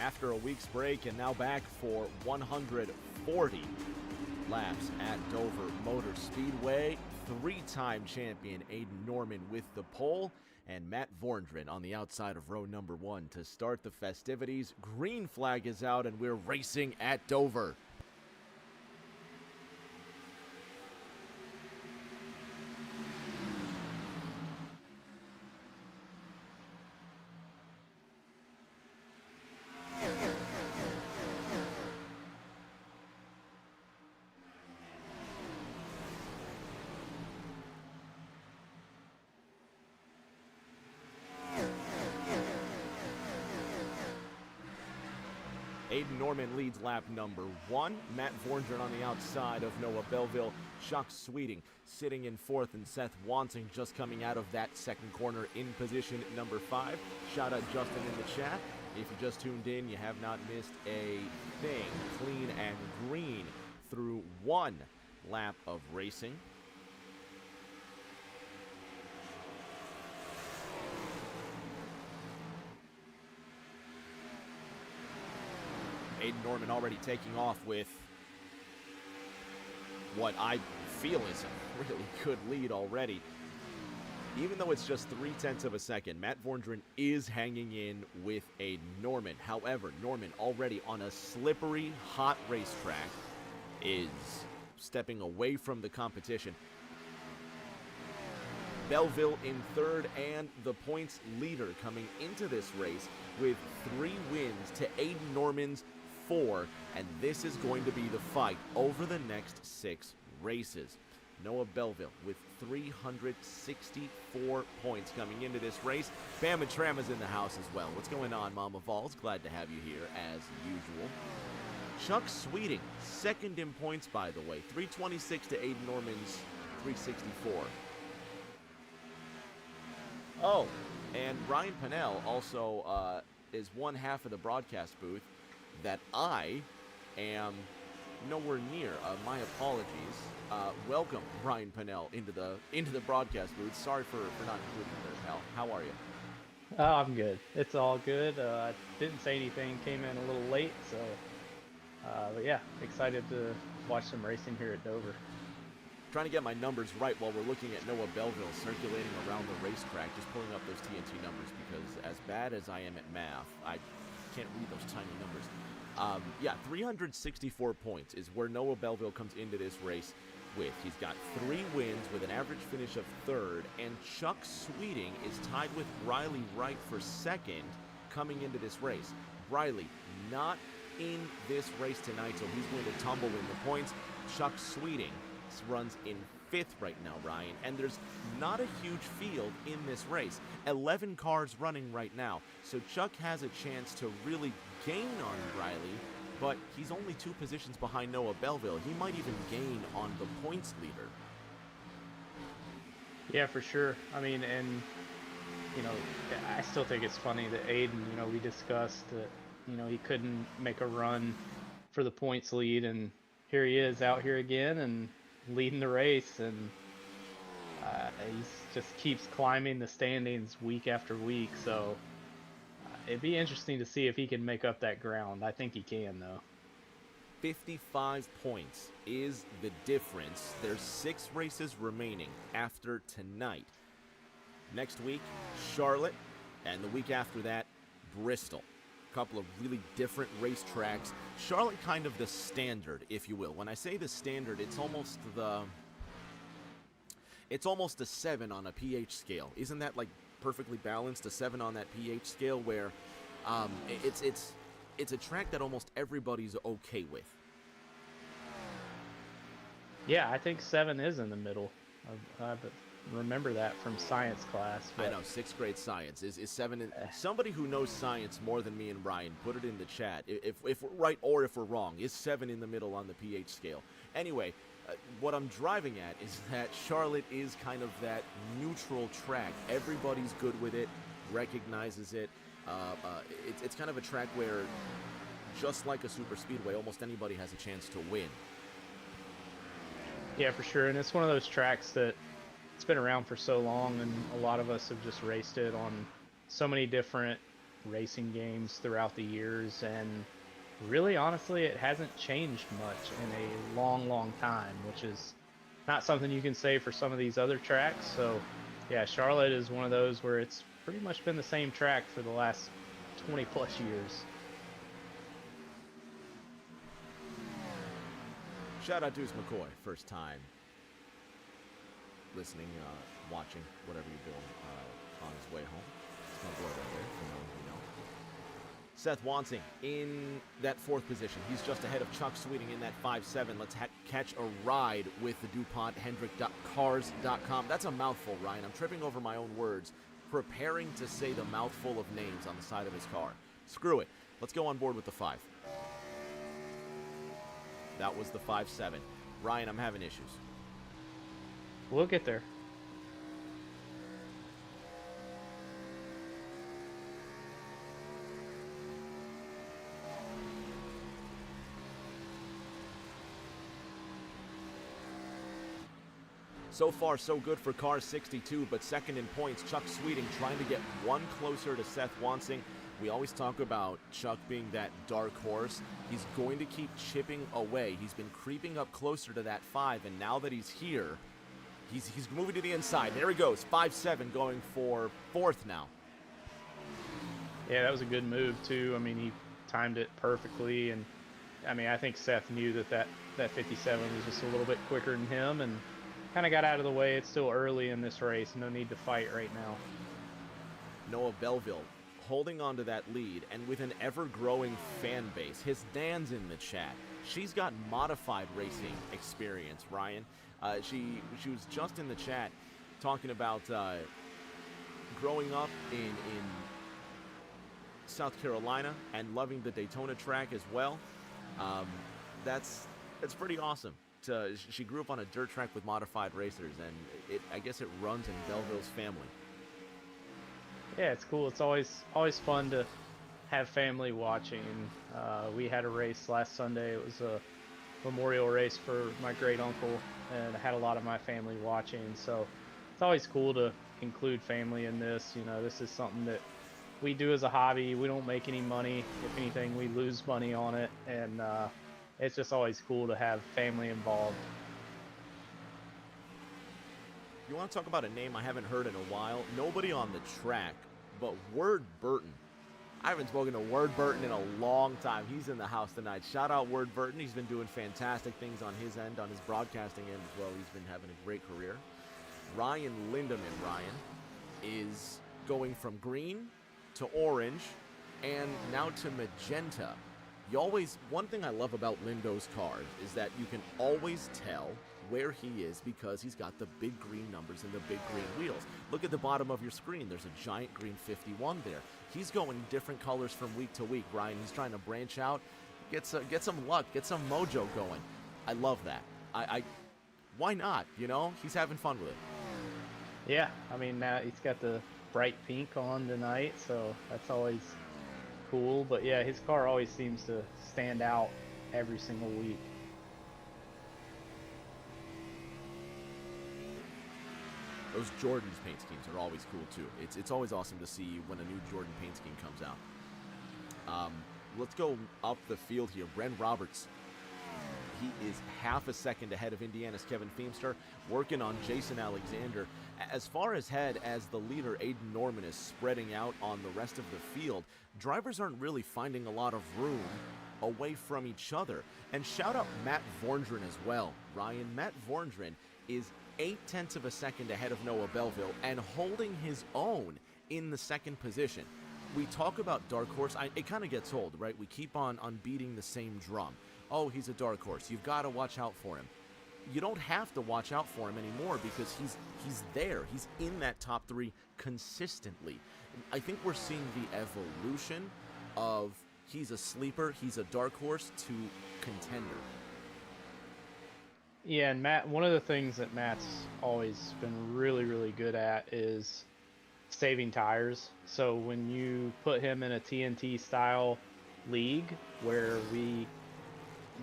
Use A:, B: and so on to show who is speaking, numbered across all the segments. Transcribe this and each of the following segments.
A: after a week's break and now back for 140 laps at Dover Motor Speedway. Three-time champion Aiden Norman with the pole, and Matt Vorndren on the outside of row number 1 to start the festivities. Green flag is out, and we're racing at Dover. Aiden Norman leads lap number 1. Matt Vorndren on the outside of Noah Belleville. Chuck Sweeting sitting in 4th, and Seth Wansing just coming out of that second corner in position number 5. Shout out Justin in the chat. If you just tuned in, you have not missed a thing. Clean and green through 1 lap of racing. Aiden Norman already taking off with what I feel is a really good lead already. Even though it's just 0.3 of a second, Matt Vorndren is hanging in with Aiden Norman. However, Norman already on a slippery, hot racetrack is stepping away from the competition. Belleville in 3rd and the points leader coming into this race with 3 wins to Aiden Norman's 4, and this is going to be the fight over the next 6 races. Noah Belleville with 364 points coming into this race. Bam and Tram is in the house as well. What's going on, Mama Vols? Glad to have you here as usual. Chuck Sweeting, 2nd in points, by the way. 326 to Aiden Norman's 364. Oh, and Ryan Pennell also is one half of the broadcast booth that I am nowhere near. My apologies. Welcome, Ryan Pennell, into the broadcast booth. Sorry for not including you there, pal. How are you?
B: Oh, I'm good. It's all good. I didn't say anything. Came in a little late, so but yeah, excited to watch some racing here at Dover.
A: Trying to get my numbers right while we're looking at Noah Belleville circulating around the racetrack, just pulling up those TNT numbers, because as bad as I am at math, I can't read those tiny numbers. Yeah, 364 points is where Noah Belleville comes into this race with. He's got 3 wins with an average finish of 3rd, and Chuck Sweeting is tied with Riley Wright for 2nd coming into this race. Riley not in this race tonight, so he's going to tumble in the points. Chuck Sweeting runs in 5th right now, Ryan, and there's not a huge field in this race. 11 cars running right now, so Chuck has a chance to really gain on Riley, but he's only 2 positions behind Noah Belleville. He might even gain on the points leader.
B: Yeah, for sure. I mean, and I still think it's funny that Aiden, we discussed that, he couldn't make a run for the points lead, and here he is out here again and leading the race, and he just keeps climbing the standings week after week. So it'd be interesting to see if he can make up that ground. I think he can, though.
A: 55 points is the difference. There's 6 races remaining after tonight. Next week, Charlotte, and the week after that, Bristol. A couple of really different racetracks. Charlotte kind of the standard, if you will. When I say the standard, it's almost a 7 on a pH scale. Isn't that like perfectly balanced? A 7 on that pH scale, where it's a track that almost everybody's okay with.
B: Yeah, I think 7 is in the middle. I remember that from science class.
A: I know, 6th grade science is 7. Somebody who knows science more than me and Brian, put it in the chat. If we're right or if we're wrong, is 7 in the middle on the pH scale? Anyway, what I'm driving at is that Charlotte is kind of that neutral track. Everybody's good with it, recognizes it. It's kind of a track where, just like a super speedway, almost anybody has a chance to win.
B: Yeah, for sure. And it's one of those tracks that it's been around for so long, and a lot of us have just raced it on so many different racing games throughout the years, and really honestly it hasn't changed much in a long time, which is not something you can say for some of these other tracks. So yeah, Charlotte is one of those where it's pretty much been the same track for the last 20 plus years.
A: Shout out Deuce McCoy, first time listening, watching, whatever you're doing on his way home. It's my boy right there, for those who know. Seth Wansing in that 4th position. He's just ahead of Chuck Sweeting in that 5-7. Let's catch a ride with the DuPont Hendrick.cars.com. That's a mouthful, Ryan. I'm tripping over my own words, preparing to say the mouthful of names on the side of his car. Screw it. Let's go on board with the 5. That was the 5-7. Ryan, I'm having issues.
B: We'll get there.
A: So far, so good for car 62, but second in points, Chuck Sweeting trying to get one closer to Seth Wansing. We always talk about Chuck being that dark horse. He's going to keep chipping away. He's been creeping up closer to that 5, and now that he's here, he's moving to the inside. There he goes, 5-7, going for 4th now.
B: Yeah, that was a good move too. I mean, he timed it perfectly, and I mean, I think Seth knew that 57 was just a little bit quicker than him, and kind of got out of the way. It's still early in this race. No need to fight right now.
A: Noah Belleville holding on to that lead, and with an ever-growing fan base. His Dan's in the chat. She's got modified racing experience, Ryan. She was just in the chat talking about growing up in South Carolina and loving the Daytona track as well. That's pretty awesome. She grew up on a dirt track with modified racers, and I guess it runs in Belleville's family.
B: Yeah, it's cool. It's always fun to have family watching. We had a race last Sunday. It was a memorial race for my great uncle, and I had a lot of my family watching. So it's always cool to include family in this. You know, this is something that we do as a hobby. We don't make any money. If anything, we lose money on it, and it's just always cool to have family involved.
A: You want to talk about a name I haven't heard in a while? Nobody on the track, but Word Burton. I haven't spoken to Word Burton in a long time. He's in the house tonight. Shout out Word Burton. He's been doing fantastic things on his end, on his broadcasting end as well. He's been having a great career. Ryan Lindemann, is going from green to orange and now to magenta. One thing I love about Lindo's cars is that you can always tell where he is because he's got the big green numbers and the big green wheels. Look at the bottom of your screen. There's a giant green 51 there. He's going different colors from week to week, Ryan. He's trying to branch out, get some luck, get some mojo going. I love that. Why not? You know, he's having fun with it.
B: Yeah, I mean, now he's got the bright pink on tonight, so that's always cool. But yeah, his car always seems to stand out every single week.
A: Those Jordan's paint schemes are always cool too. It's always awesome to see when a new Jordan paint scheme comes out. Let's go up the field here. Bren Roberts. He is half a second ahead of Indiana's Kevin Feemster, working on Jason Alexander. As far ahead as the leader, Aiden Norman, is spreading out on the rest of the field, drivers aren't really finding a lot of room away from each other. And shout out Matt Vorndren as well, Ryan. Matt Vorndren is 0.8 of a second ahead of Noah Belleville and holding his own in the second position. We talk about dark horse. It kind of gets old, right? We keep on beating the same drum. Oh, he's a dark horse. You've got to watch out for him. You don't have to watch out for him anymore because he's there. He's in that top 3 consistently. I think we're seeing the evolution of he's a sleeper, he's a dark horse to contender.
B: Yeah, and Matt, one of the things that Matt's always been really, really good at is saving tires. So when you put him in a TNT style league where we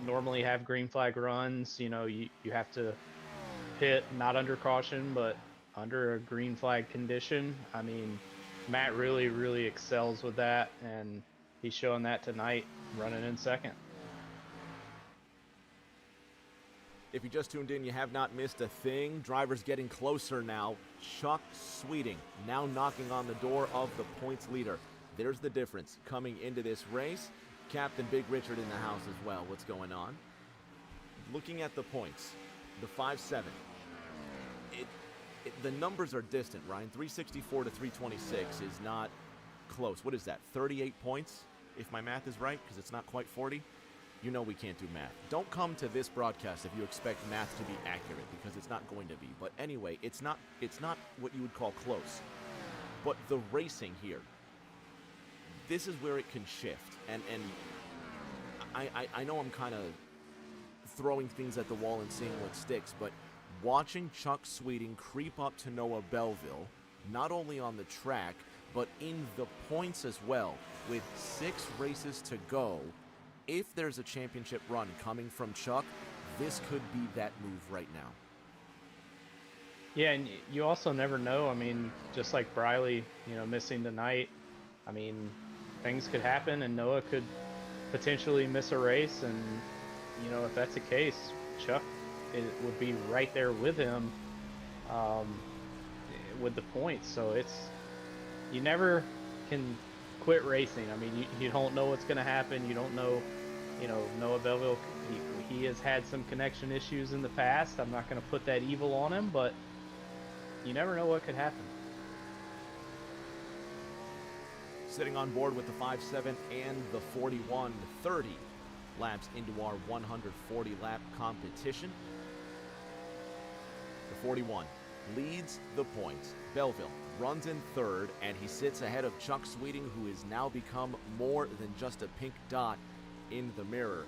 B: normally have green flag runs, you know, you have to pit not under caution but under a green flag condition. I mean, Matt really, really excels with that, and he's showing that tonight, running in second.
A: If you just tuned in, you have not missed a thing. Drivers getting closer now. Chuck Sweeting now knocking on the door of the points leader. There's the difference coming into this race. Captain Big Richard in the house as well. What's going on? Looking at the points, the 5-7. The numbers are distant, Ryan. 364 to 326 is not close. What is that, 38 points, if my math is right, because it's not quite 40? You know we can't do math. Don't come to this broadcast if you expect math to be accurate, because it's not going to be. But anyway, it's not what you would call close. But the racing here, this is where it can shift. And I know I'm kind of throwing things at the wall and seeing what sticks, but watching Chuck Sweeting creep up to Noah Belleville, not only on the track, but in the points as well, with 6 races to go, if there's a championship run coming from Chuck, this could be that move right now.
B: Yeah, and you also never know. I mean, just like Briley, missing tonight, I mean, things could happen, and Noah could potentially miss a race, and, if that's the case, Chuck it would be right there with him with the points. So you never can quit racing. I mean, you don't know what's going to happen. You don't know, Noah Belleville, he has had some connection issues in the past. I'm not going to put that evil on him, but you never know what could happen.
A: Sitting on board with the 5-7 and the 41, 30 laps into our 140 lap competition. The 41 leads the points. Belleville runs in third, and he sits ahead of Chuck Sweeting, who has now become more than just a pink dot in the mirror.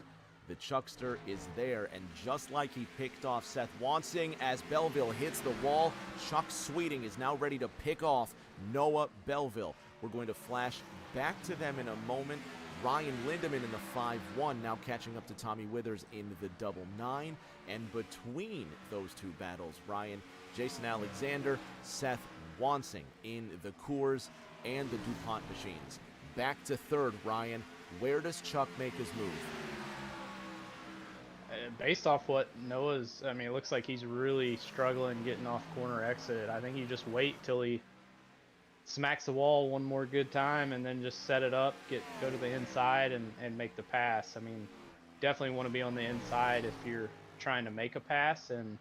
A: The Chuckster is there, and just like he picked off Seth Wansing as Belleville hits the wall, Chuck Sweeting is now ready to pick off Noah Belleville. We're going to flash back to them in a moment. Ryan Lindemann in the 5-1, now catching up to Tommy Withers in the double 9. And between those two battles, Ryan, Jason Alexander, Seth Wansing in the Coors and the DuPont machines. Back to third, Ryan. Where does Chuck make his move?
B: Based off what Noah's, it looks like he's really struggling getting off corner exit. I think you just wait till he smacks the wall one more good time and then just set it up, go to the inside and make the pass. I mean, definitely want to be on the inside if you're trying to make a pass, and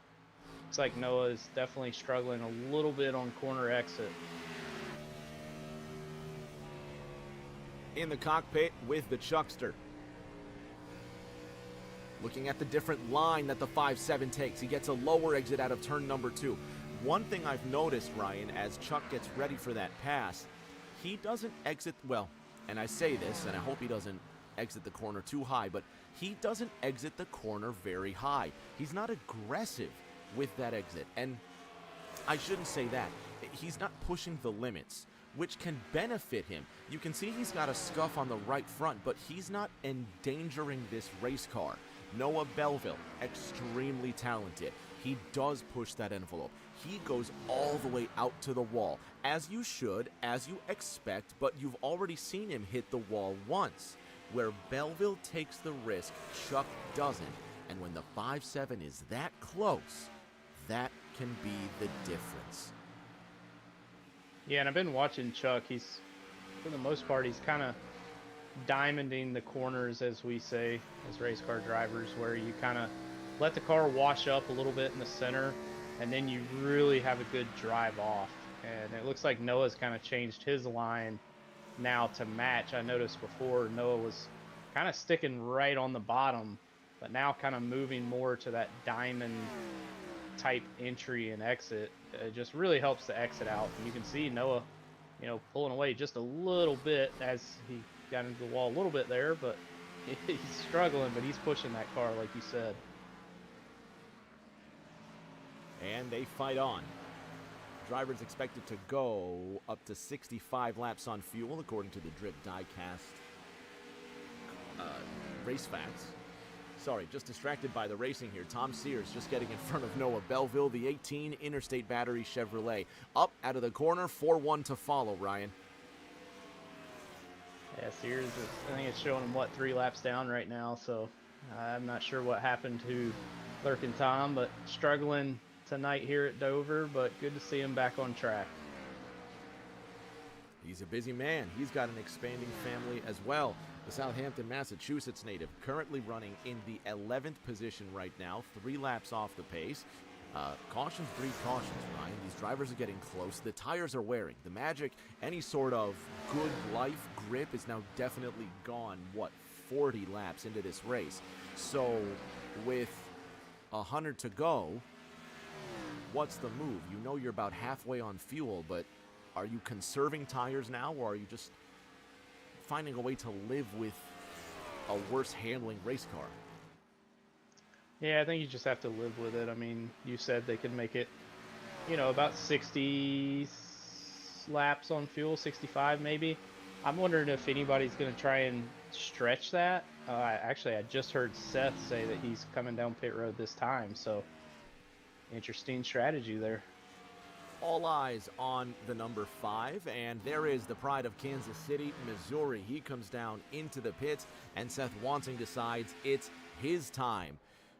B: it's like Noah is definitely struggling a little bit on corner exit.
A: In the cockpit with the Chuckster. Looking at the different line that the 5-7 takes. He gets a lower exit out of turn number 2. One thing I've noticed, Ryan, as Chuck gets ready for that pass, he doesn't exit, well, and I say this, and I hope he doesn't exit the corner too high, but he doesn't exit the corner very high. He's not aggressive with that exit, and I shouldn't say that. He's not pushing the limits, which can benefit him. You can see he's got a scuff on the right front, but he's not endangering this race car. Noah Belleville, extremely talented. He does push that envelope. He goes all the way out to the wall, as you should, as you expect, but you've already seen him hit the wall once. Where Belleville takes the risk, Chuck doesn't. And when the 5-7 is that close, that can be the difference.
B: Yeah, and I've been watching Chuck. He's, for the most part, he's kind of diamonding the corners, as we say, as race car drivers, where you kind of let the car wash up a little bit in the center, and then you really have a good drive off. And it looks like Noah's kind of changed his line now to match. I noticed before Noah was kind of sticking right on the bottom, but now kind of moving more to that diamond type entry and exit. It just really helps the exit out. And you can see Noah, pulling away just a little bit as he got into the wall a little bit there, but he's struggling, but he's pushing that car, like you said.
A: And they fight on. Drivers expected to go up to 65 laps on fuel, according to the Drip Diecast race facts. Sorry, just distracted by the racing here. Tom Sears just getting in front of Noah Belleville, the 18 Interstate Battery Chevrolet. Up out of the corner, 4-1 to follow, Ryan.
B: Yeah, Sears is, I think it's showing him, what, 3 laps down right now, so I'm not sure what happened to Lurkin Tom, but struggling tonight here at Dover, but good to see him back on track.
A: He's a busy man. He's got an expanding family as well. The Southampton, Massachusetts native, currently running in the 11th position right now, 3 laps off the pace. Cautions breed cautions, Ryan. These drivers are getting close. The tires are wearing. The magic, any sort of good life grip is now definitely gone, 40 laps into this race. So with 100 to go, what's the move? You know you're about halfway on fuel, but are you conserving tires now, or are you just finding a way to live with a worse handling race car?
B: Yeah, I think you just have to live with it. I mean, you said they could make it, about 60 laps on fuel, 65 maybe. I'm wondering if anybody's going to try and stretch that. Actually, I just heard Seth say that he's coming down pit road this time, so interesting strategy there.
A: All eyes on the number 5, and there is the pride of Kansas City, Missouri. He comes down into the pits, and Seth Wansing decides it's his time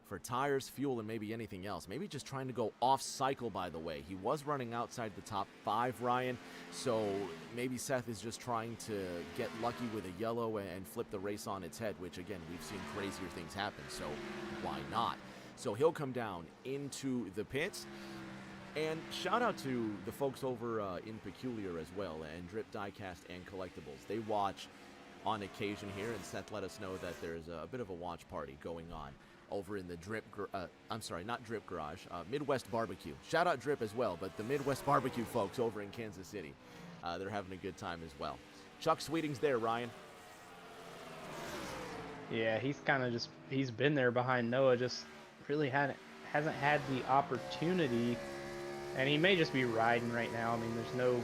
A: for tires, fuel, and maybe anything else. Maybe just trying to go off cycle, by the way. He was running outside the top 5, Ryan, so maybe Seth is just trying to get lucky with a yellow and flip the race on its head, which, again, we've seen crazier things happen, so why not? So he'll come down into the pits. And shout out to the folks over in Peculiar as well, and Drip Diecast and Collectibles. They watch on occasion here, and Seth let us know that there's a bit of a watch party going on over in the Midwest Barbecue. Shout out Drip as well, but the Midwest Barbecue folks over in Kansas City, they're having a good time as well. Chuck Sweeting's there, Ryan.
B: Yeah, he's been there behind Noah, just really hasn't had the opportunity. And he may just be riding right now. I mean, there's no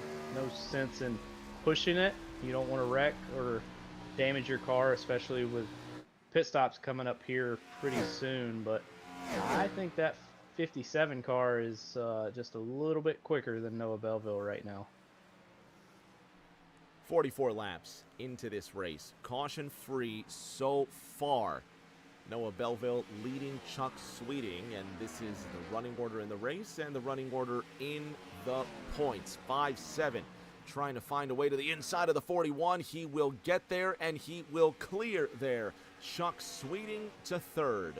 B: sense in pushing it. You don't want to wreck or damage your car, especially with pit stops coming up here pretty soon. But I think that 57 car is just a little bit quicker than Noah Belleville right now.
A: 44 laps into this race. Caution free so far. Noah Belleville leading Chuck Sweeting, and this is the running order in the race and the running order in the points. 5-7, trying to find a way to the inside of the 41. He will get there, and he will clear there. Chuck Sweeting to 3rd.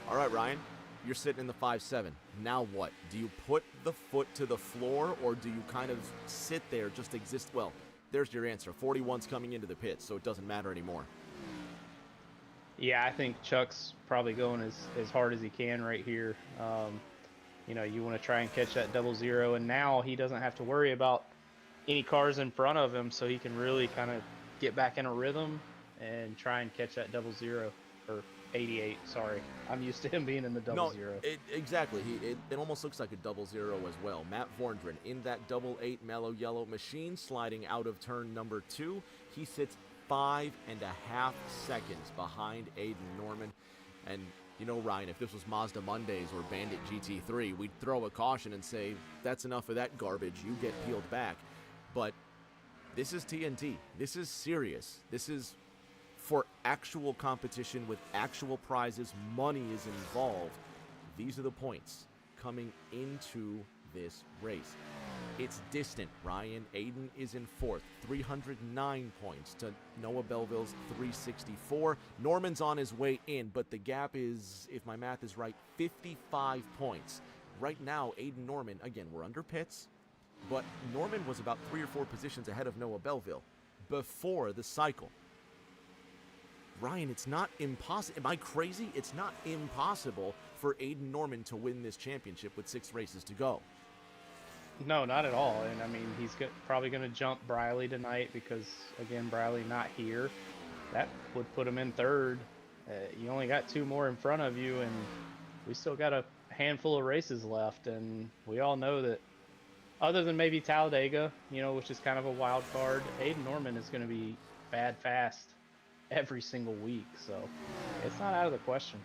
A: All right, Ryan, you're sitting in the 5-7. Now what? Do you put the foot to the floor, or do you kind of sit there, just exist? Well, there's your answer. 41's coming into the pits, so it doesn't matter anymore.
B: Yeah, I think Chuck's probably going as hard as he can right here. You want to try and catch that 00, and now he doesn't have to worry about any cars in front of him, so he can really kind of get back in a rhythm and try and catch that 00, or 88, sorry. I'm used to him being in the 00.
A: Exactly. It almost looks like a 00 as well. Matt Vorndren in that 88 mellow yellow machine, sliding out of turn number 2. He sits 5.5 seconds behind Aiden Norman. And, Ryan, if this was Mazda Mondays or Bandit GT3, we'd throw a caution and say, that's enough of that garbage. You get peeled back. But this is TNT. This is serious. This is for actual competition with actual prizes. Money is involved. These are the points coming into this race. It's distant, Ryan. Aiden is in 4th, 309 points to Noah Belleville's 364. Norman's on his way in, but the gap is, if my math is right, 55 points. Right now, Aiden Norman, again, we're under pits, but Norman was about 3 or 4 positions ahead of Noah Belleville before the cycle. Ryan, it's not impossible. Am I crazy? It's not impossible for Aiden Norman to win this championship with 6 races to go.
B: No, not at all. And I mean, he's probably going to jump Briley tonight because, again, Briley not here. That would put him in 3rd. You only got 2 more in front of you, and we still got a handful of races left. And we all know that, other than maybe Talladega, which is kind of a wild card, Aiden Norman is going to be bad fast every single week, so it's not out of the question.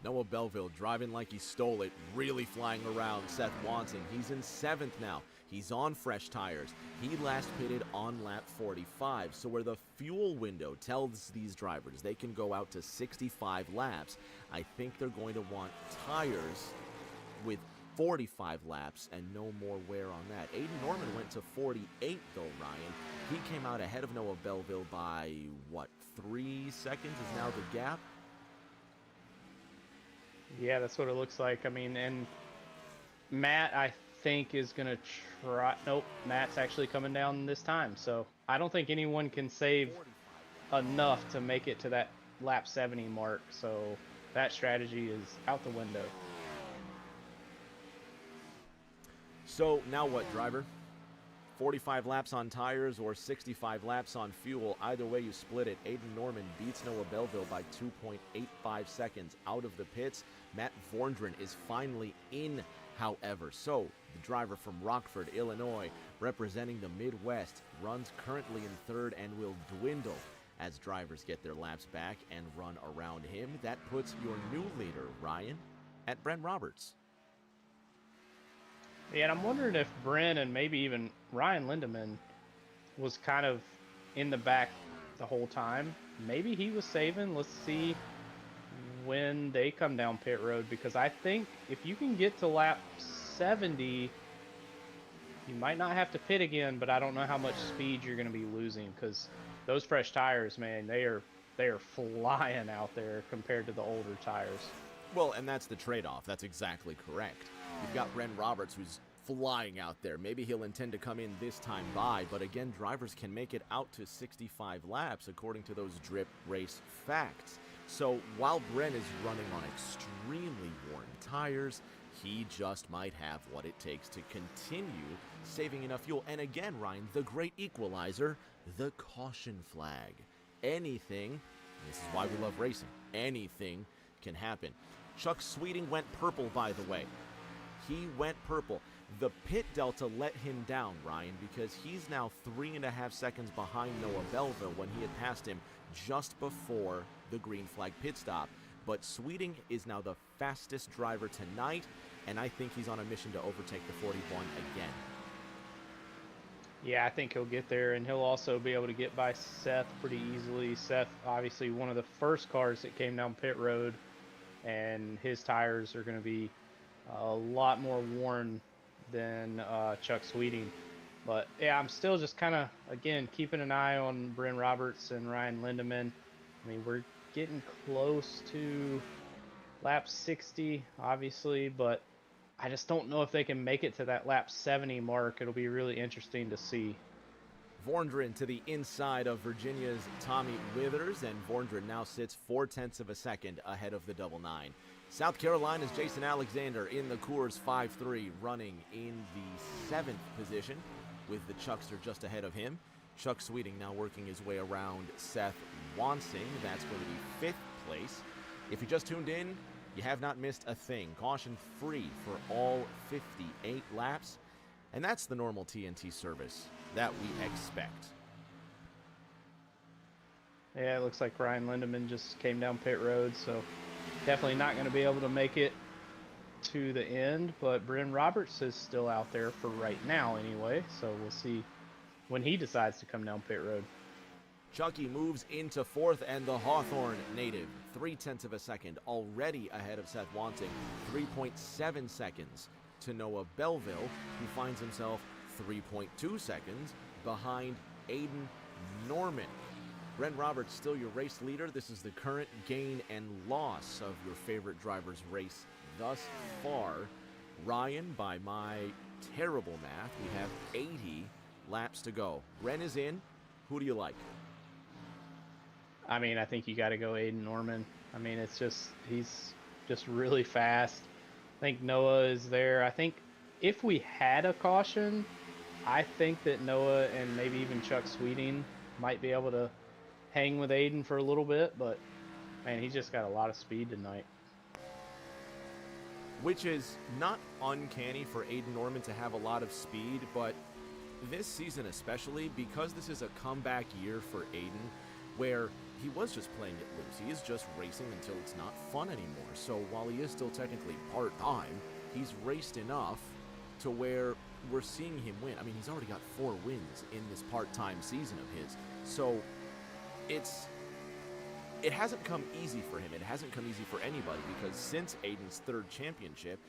A: Noah Belleville driving like he stole it, really flying around Seth Watson. He's in 7th now. He's on fresh tires. He last pitted on lap 45. So where the fuel window tells these drivers they can go out to 65 laps, I think they're going to want tires with 45 laps and no more wear on that. Aiden Norman went to 48 though, Ryan. He came out ahead of Noah Belleville by, what, 3 seconds is now the gap?
B: Yeah, that's what it looks like. I mean, and Matt, I think, is going to try. Nope, Matt's actually coming down this time. So I don't think anyone can save enough to make it to that lap 70 mark. So that strategy is out the window.
A: So now what, driver? 45 laps on tires or 65 laps on fuel. Either way you split it. Aiden Norman beats Noah Belleville by 2.85 seconds out of the pits. Matt Vorndren is finally in, however. So the driver from Rockford, Illinois, representing the Midwest, runs currently in 3rd and will dwindle as drivers get their laps back and run around him. That puts your new leader, Ryan, at Brent Roberts.
B: Yeah, and I'm wondering if Brent and maybe even Ryan Lindemann was kind of in the back the whole time. Maybe he was saving. Let's see when they come down pit road, because I think if you can get to lap 70, you might not have to pit again, but I don't know how much speed you're going to be losing, because those fresh tires, man, they are flying out there compared to the older tires.
A: Well, and that's the trade-off. That's exactly correct. You've got Brent Roberts, who's flying out there. Maybe he'll intend to come in this time by, but again, drivers can make it out to 65 laps according to those drip race facts. So while Brent is running on extremely worn tires, he just might have what it takes to continue saving enough fuel. And again, Ryan, the great equalizer, the caution flag. Anything, this is why we love racing, anything can happen. Chuck Sweeting went purple, by the way. He went purple. The pit delta let him down, Ryan, because he's now 3.5 seconds behind Noah Belleville when he had passed him just before the green flag pit stop. But Sweeting is now the fastest driver tonight, and I think he's on a mission to overtake the 41 again.
B: Yeah, I think he'll get there, and he'll also be able to get by Seth pretty easily. Seth, obviously, one of the first cars that came down pit road, and his tires are going to be a lot more worn than Chuck Sweeting. But yeah, I'm still just kind of, again, keeping an eye on Brent Roberts and Ryan Lindemann. I mean, we're getting close to lap 60, obviously, but I just don't know if they can make it to that lap 70 mark. It'll be really interesting to see.
A: Vorndren to the inside of Virginia's Tommy Withers, and Vorndren now sits 0.4 of a second ahead of the double nine. South Carolina's Jason Alexander in the Coors 5-3, running in the 7th position with the Chuckster just ahead of him. Chuck Sweeting now working his way around Seth Wansing. That's going to be 5th place. If you just tuned in, you have not missed a thing. Caution free for all 58 laps. And that's the normal TNT service that we expect.
B: Yeah, it looks like Ryan Lindemann just came down pit road, so definitely not going to be able to make it to the end, but Brent Roberts is still out there for right now anyway, so we'll see when he decides to come down pit road.
A: Chucky moves into 4th, and the Hawthorne native, 0.3 of a second, already ahead of Seth Wansing, 3.7 seconds to Noah Belleville, who finds himself 3.2 seconds behind Aiden Norman. Brent Roberts still your race leader. This is the current gain and loss of your favorite driver's race thus far. Ryan, by my terrible math, we have 80 laps to go. Brent is in. Who do you like?
B: I mean, I think you got to go Aiden Norman. I mean, he's just really fast. I think Noah is there. I think if we had a caution, I think that Noah and maybe even Chuck Sweeting might be able to hang with Aiden for a little bit, but man, he's just got a lot of speed tonight.
A: Which is not uncanny for Aiden Norman to have a lot of speed, but this season especially, because this is a comeback year for Aiden, where he was just playing it loose. He is just racing until it's not fun anymore. So while he is still technically part-time, he's raced enough to where we're seeing him win. I mean, he's already got 4 wins in this part-time season of his. So it hasn't come easy for him. It hasn't come easy for anybody, because since Aiden's 3rd championship,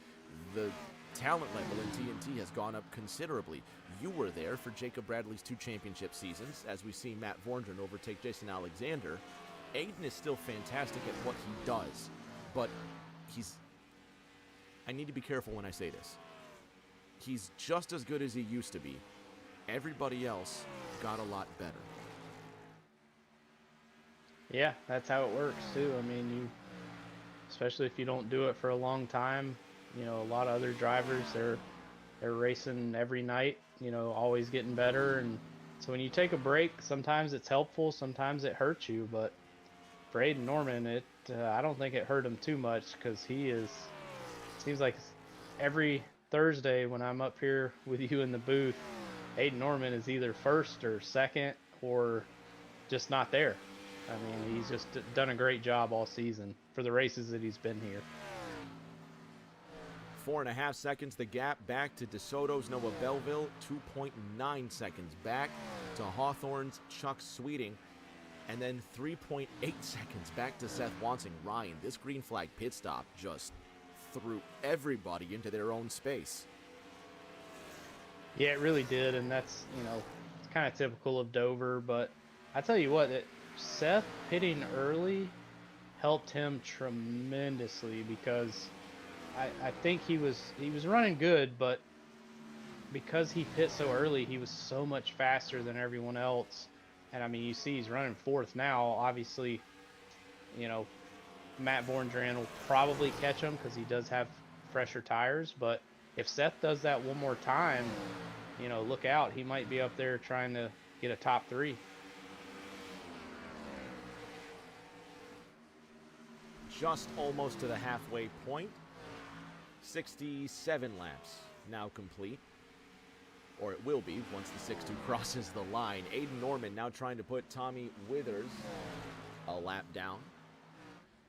A: the talent level in TNT has gone up considerably. You were there for Jacob Bradley's 2 championship seasons, as we see Matt Vorndren overtake Jason Alexander. Aiden is still fantastic at what he does, but I need to be careful when I say this. He's just as good as he used to be. Everybody else got a lot better.
B: Yeah, that's how it works too. I mean, especially if you don't do it for a long time, you know, a lot of other drivers, they're racing every night, you know, always getting better. And so when you take a break, sometimes it's helpful, sometimes it hurts you. But for Aiden Norman, I don't think it hurt him too much, because seems like every Thursday when I'm up here with you in the booth, Aiden Norman is either 1st or 2nd or just not there. I mean, he's just done a great job all season for the races that he's been here.
A: 4.5 seconds the gap back to DeSoto's Noah Belleville. 2.9 seconds back to Hawthorne's Chuck Sweeting. And then 3.8 seconds back to Seth Wansing. Ryan, this green flag pit stop just threw everybody into their own space.
B: Yeah, it really did, and that's, you know, it's kind of typical of Dover. But I tell you what, Seth pitting early helped him tremendously, because I think he was running good, but because he pit so early, he was so much faster than everyone else. And I mean, you see he's running 4th now. Obviously, you know, Matt Vorndran will probably catch him because he does have fresher tires. But if Seth does that one more time, you know, look out. He might be up there trying to get a top 3.
A: Just almost to the halfway point. 67 laps now complete. Or it will be once the 6-2 crosses the line. Aiden Norman now trying to put Tommy Withers a lap down.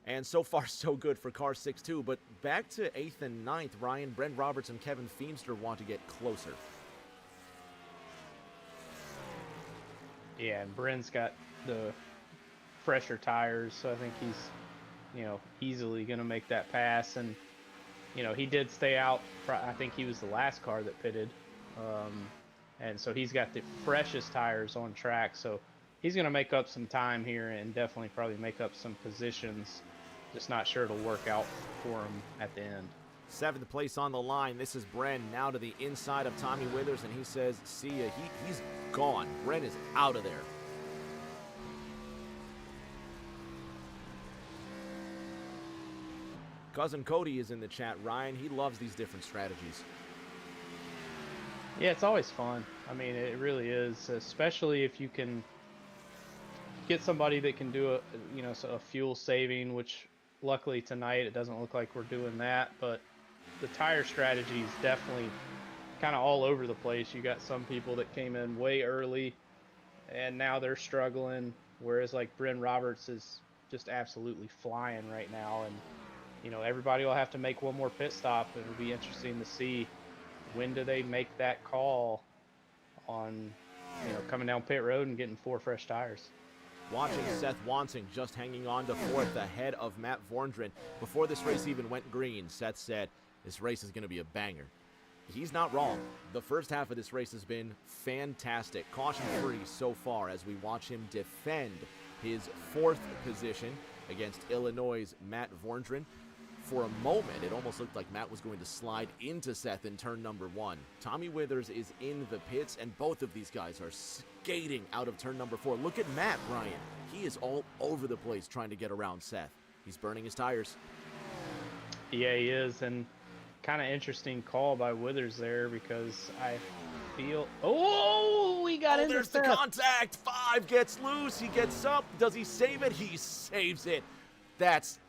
A: And so far, so good for car 6-2. But back to 8th and 9th, Ryan, Brent Roberts, and Kevin Feemster want to get closer.
B: Yeah, and Brent's got the fresher tires, so I think he's, you know, easily going to make that pass. And, you know, he did stay out. I think he was the last car that pitted. And so he's got the freshest tires on track. So he's going to make up some time here and definitely probably make up some positions. Just not sure it'll work out for him at the end.
A: 7th place on the line. This is Bren now to the inside of Tommy Withers, and he says, see ya. He's gone. Bren is out of there. Cousin Cody is in the chat, Ryan. He loves these different strategies.
B: Yeah, it's always fun. I mean, it really is, especially if you can get somebody that can do a fuel saving, which luckily tonight it doesn't look like we're doing that, but the tire strategy is definitely kind of all over the place. You got some people that came in way early and now they're struggling, whereas like Bryn Roberts is just absolutely flying right now. And you know, everybody will have to make one more pit stop. It'll be interesting to see when do they make that call on, you know, coming down pit road and getting 4 fresh tires.
A: Watching Seth Wansing just hanging on to 4th ahead of Matt Vorndren. Before this race even went green, Seth said, this race is going to be a banger. He's not wrong. The first half of this race has been fantastic. Caution-free so far as we watch him defend his 4th position against Illinois' Matt Vorndren. For a moment, it almost looked like Matt was going to slide into Seth in turn number 1. Tommy Withers is in the pits, and both of these guys are skating out of turn number 4. Look at Matt, Brian. He is all over the place trying to get around Seth. He's burning his tires.
B: Yeah, he is, and kind of interesting call by Withers there, because I feel... Oh, we got into
A: there's
B: Seth.
A: The contact. 5 gets loose. He gets up. Does he save it? He saves it. That's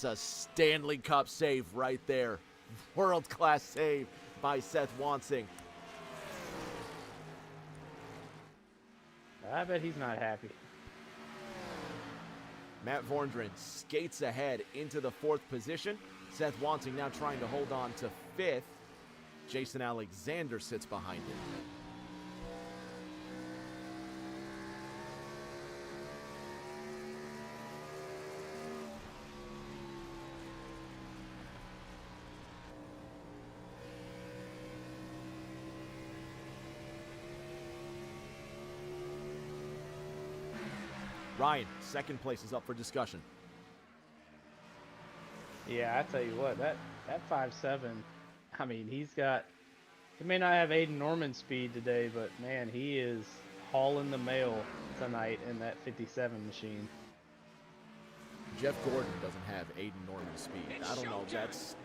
A: a Stanley Cup save right there. World-class save by Seth Wansing.
B: I bet he's not happy.
A: Matt Vorndren skates ahead into the 4th position. Seth Wanting now trying to hold on to 5th. Jason Alexander sits behind him. Ryan, 2nd place is up for discussion.
B: Yeah, I tell you what, that 5.7, I mean, he may not have Aiden Norman speed today, but man, he is hauling the mail tonight in that 57 machine.
A: Jeff Gordon doesn't have Aiden Norman's speed. I don't know.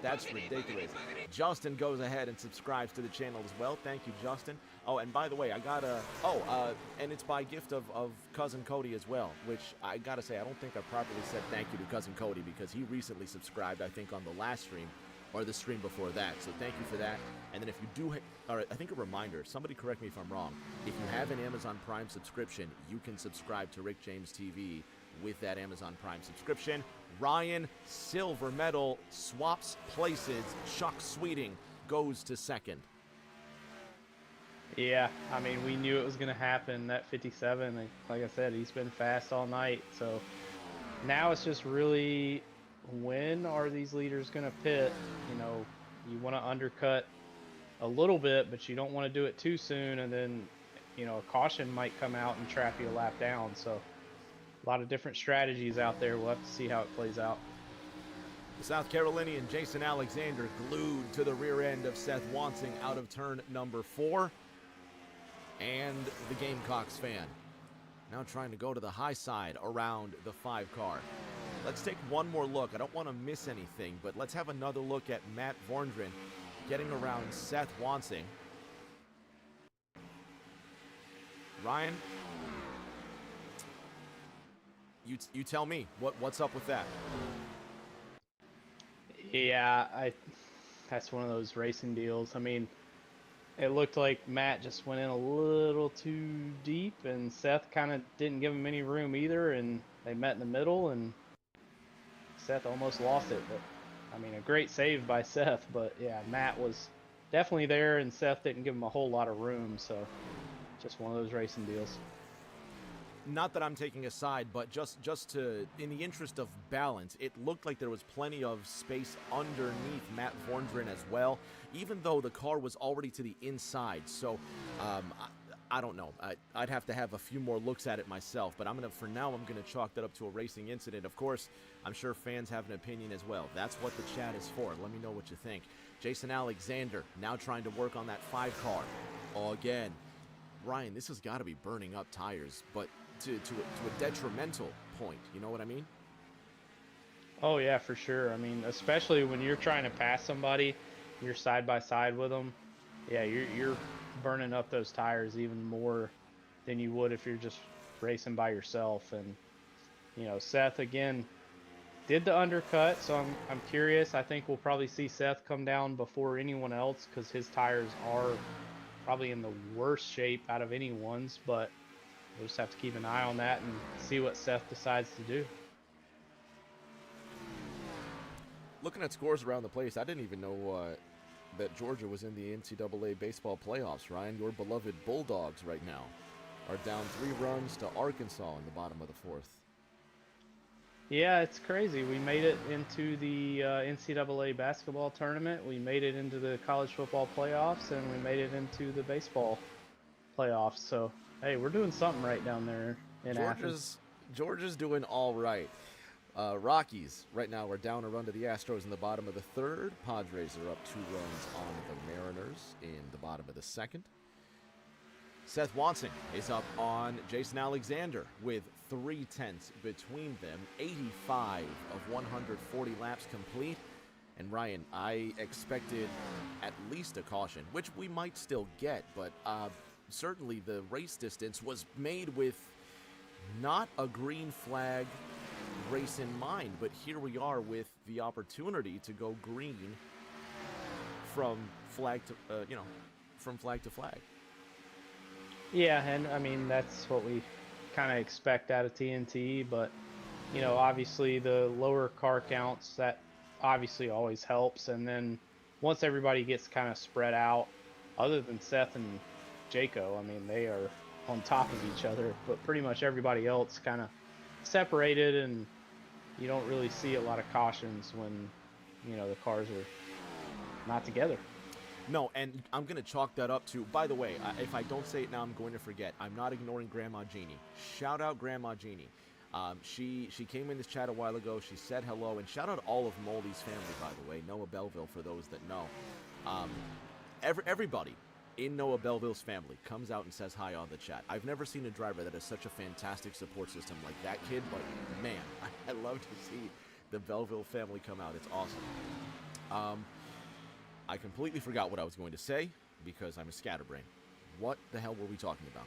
A: That's ridiculous. Justin goes ahead and subscribes to the channel as well. Thank you, Justin. Oh, and by the way, I got a... and it's by gift of Cousin Cody as well, which I got to say, I don't think I properly said thank you to Cousin Cody because he recently subscribed, I think, on the last stream or the stream before that. So thank you for that. And then if you do... All right, I think a reminder. Somebody correct me if I'm wrong. If you have an Amazon Prime subscription, you can subscribe to Rick James TV with that Amazon Prime subscription. Ryan, silver medal, swaps places. Chuck Sweeting goes to 2nd.
B: Yeah, I mean, we knew it was going to happen. That 57, like I said, he's been fast all night. So now it's just really, when are these leaders going to pit? You know, you want to undercut a little bit, but you don't want to do it too soon. And then, you know, a caution might come out and trap you a lap down. So a lot of different strategies out there. We'll have to see how it plays out.
A: The South Carolinian Jason Alexander glued to the rear end of Seth Wanting out of turn number 4. And the Gamecocks fan now trying to go to the high side around the 5 car. Let's take one more look. I don't want to miss anything, but let's have another look at Matt Vorndren getting around Seth Wanting. Ryan, you tell me what's up with that.
B: Yeah, that's one of those racing deals. I mean, it looked like Matt just went in a little too deep, and Seth kind of didn't give him any room either, and they met in the middle, and Seth almost lost it. But I mean, a great save by Seth, but yeah, Matt was definitely there, and Seth didn't give him a whole lot of room, so just one of those racing deals.
A: Not that I'm taking a side, but just to, in the interest of balance, it looked like there was plenty of space underneath Matt Vorndren as well, even though the car was already to the inside. So, I don't know. I'd have to have a few more looks at it myself, but for now, I'm gonna chalk that up to a racing incident. Of course, I'm sure fans have an opinion as well. That's what the chat is for. Let me know what you think. Jason Alexander now trying to work on that 5 car. Again, Ryan, this has got to be burning up tires, but to a detrimental point. You know what I mean?
B: Oh yeah, for sure. I mean, especially when you're trying to pass somebody, you're side by side with them. Yeah, you're burning up those tires even more than you would if you're just racing by yourself. And you know, Seth again did the undercut, so I'm curious. I think we'll probably see Seth come down before anyone else because his tires are probably in the worst shape out of anyone's, but we'll just have to keep an eye on that and see what Seth decides to do.
A: Looking at scores around the place, I didn't even know that Georgia was in the NCAA baseball playoffs. Ryan, your beloved Bulldogs right now are down 3 runs to Arkansas in the bottom of the 4th.
B: Yeah, it's crazy. We made it into the NCAA basketball tournament. We made it into the college football playoffs, and we made it into the baseball playoffs. So, hey, we're doing something right down there in Athens.
A: Georgia's doing all right. Rockies right now are down a run to the Astros in the bottom of the 3rd. Padres are up 2 runs on the Mariners in the bottom of the 2nd. Seth Wanting is up on Jason Alexander with 3/10 between them. 85 of 140 laps complete. And Ryan, I expected at least a caution, which we might still get, but certainly the race distance was made with not a green flag race in mind, but here we are with the opportunity to go green from flag to from flag to flag.
B: Yeah, and I mean that's what we kind of expect out of TNT, but you know, obviously the lower car counts, that obviously always helps. And then once everybody gets kind of spread out, other than Seth and Jaco, I mean, they are on top of each other, but pretty much everybody else kind of separated, and you don't really see a lot of cautions when, you know, the cars are not together.
A: No, and I'm going to chalk that up to, by the way, if I don't say it now, I'm going to forget. I'm not ignoring Grandma Jeannie. Shout out Grandma Jeannie. She came in this chat a while ago. She said hello, and shout out all of Moldy's family, by the way. Noah Belleville, for those that know. Everybody in Noah Belleville's family comes out and says hi on the chat. I've never seen a driver that has such a fantastic support system like that kid, but man, I love to see the Belleville family come out. It's awesome. I completely forgot what I was going to say because I'm a scatterbrain. What the hell were we talking about?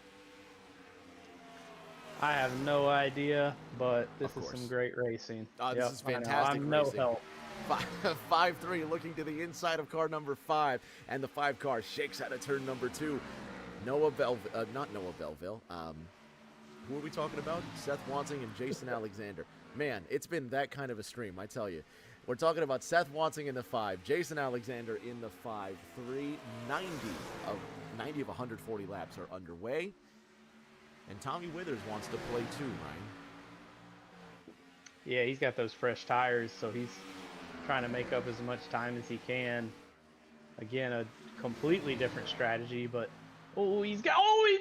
B: I have no idea, but this
A: Of
B: is some
A: course.
B: great racing.
A: This is fantastic
B: I'm
A: racing.
B: no help.
A: 5-3 looking to the inside of car number 5, and the 5 car shakes out of turn number 2. Noah Belleville, not Noah Belleville. Who are we talking about? Seth Wanting and Jason Alexander. Man, it's been that kind of a stream, I tell you. We're talking about Seth Wanting in the 5, Jason Alexander in the 5-3. 90 of 140 laps are underway. And Tommy Withers wants to play too, Ryan.
B: Yeah, he's got those fresh tires, so he's trying to make up as much time as he can. Again, a completely different strategy, but he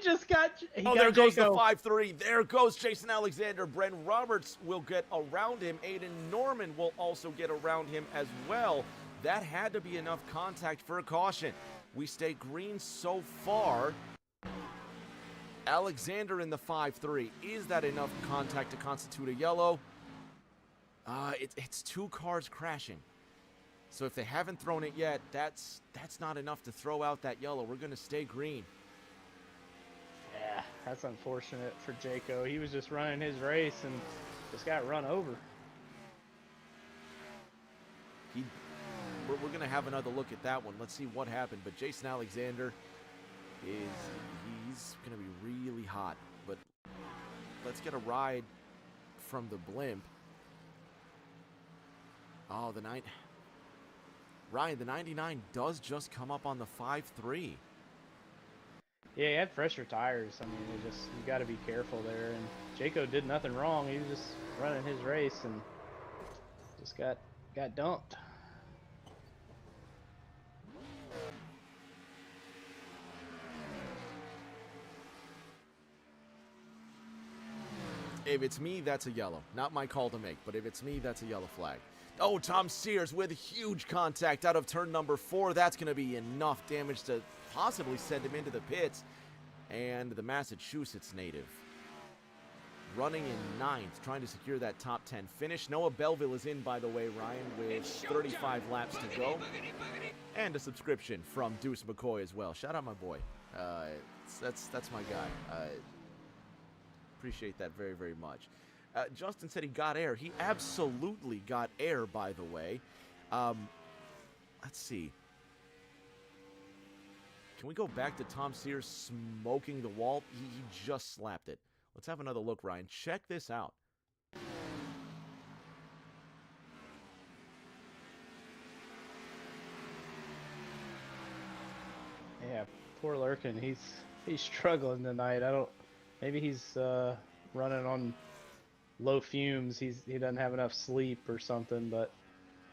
B: just got.
A: There goes the
B: Jaco.
A: 5-3. There goes Jason Alexander. Bren Roberts will get around him. Aiden Norman will also get around him as well. That had to be enough contact for a caution. We stay green so far. Alexander in the 5-3. Is that enough contact to constitute a yellow? It's 2 cars crashing. So if they haven't thrown it yet, that's not enough to throw out that yellow. We're going to stay green.
B: Yeah, that's unfortunate for Jaco. He was just running his race and just got run over.
A: We're going to have another look at that one. Let's see what happened. But Jason Alexander he's going to be really hot. But let's get a ride from the blimp. Oh, Ryan, the 99 does just come up on the 5-3.
B: Yeah, he had fresher tires. I mean, you got to be careful there. And Jaco did nothing wrong. He was just running his race and just got dumped.
A: If it's me, that's a yellow. Not my call to make, but if it's me, that's a yellow flag. Oh, Tom Sears with huge contact out of turn number 4. That's going to be enough damage to possibly send him into the pits. And the Massachusetts native running in 9th, trying to secure that top 10 finish. Noah Belleville is in, by the way, Ryan, with 35 laps to go. And a subscription from Deuce McCoy as well. Shout out my boy. That's my guy. Appreciate that very, very much. Justin said he got air. He absolutely got air, by the way. Let's see. Can we go back to Tom Sears smoking the wall? He just slapped it. Let's have another look, Ryan. Check this out.
B: Yeah, poor Lurkin. He's struggling tonight. Maybe he's running on low fumes. He doesn't have enough sleep or something.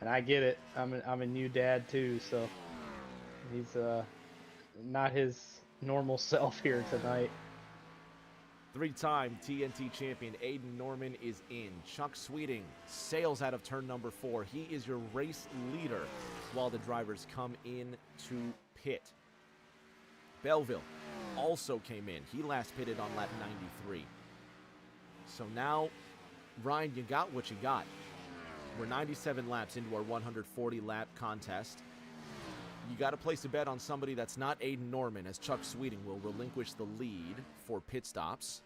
B: And I get it. I'm a new dad too, so he's not his normal self here tonight.
A: 3-time TNT champion Aiden Norman is in. Chuck Sweeting sails out of turn number 4. He is your race leader while the drivers come in to pit. Belleville also came in. He last pitted on lap 93. So now, Ryan, you got what you got. We're 97 laps into our 140-lap contest. You got to place a bet on somebody that's not Aiden Norman, as Chuck Sweeting will relinquish the lead for pit stops.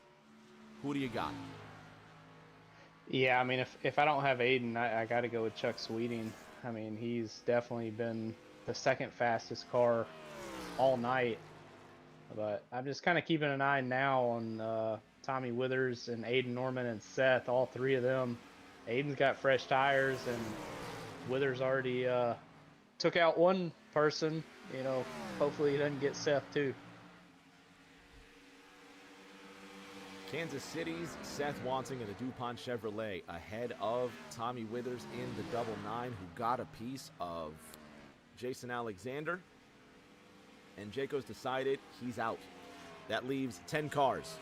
A: Who do you got?
B: Yeah, I mean, if I don't have Aiden, I got to go with Chuck Sweeting. I mean, he's definitely been the second fastest car all night. But I'm just kind of keeping an eye now on Tommy Withers and Aiden Norman and Seth. All 3 of them Aiden's got fresh tires, and Withers already took out one person. You know, hopefully he doesn't get Seth too.
A: Kansas City's Seth Wanting in the DuPont Chevrolet ahead of Tommy Withers in the double nine, who got a piece of Jason Alexander. And Jayco's decided he's out. That leaves 10 cars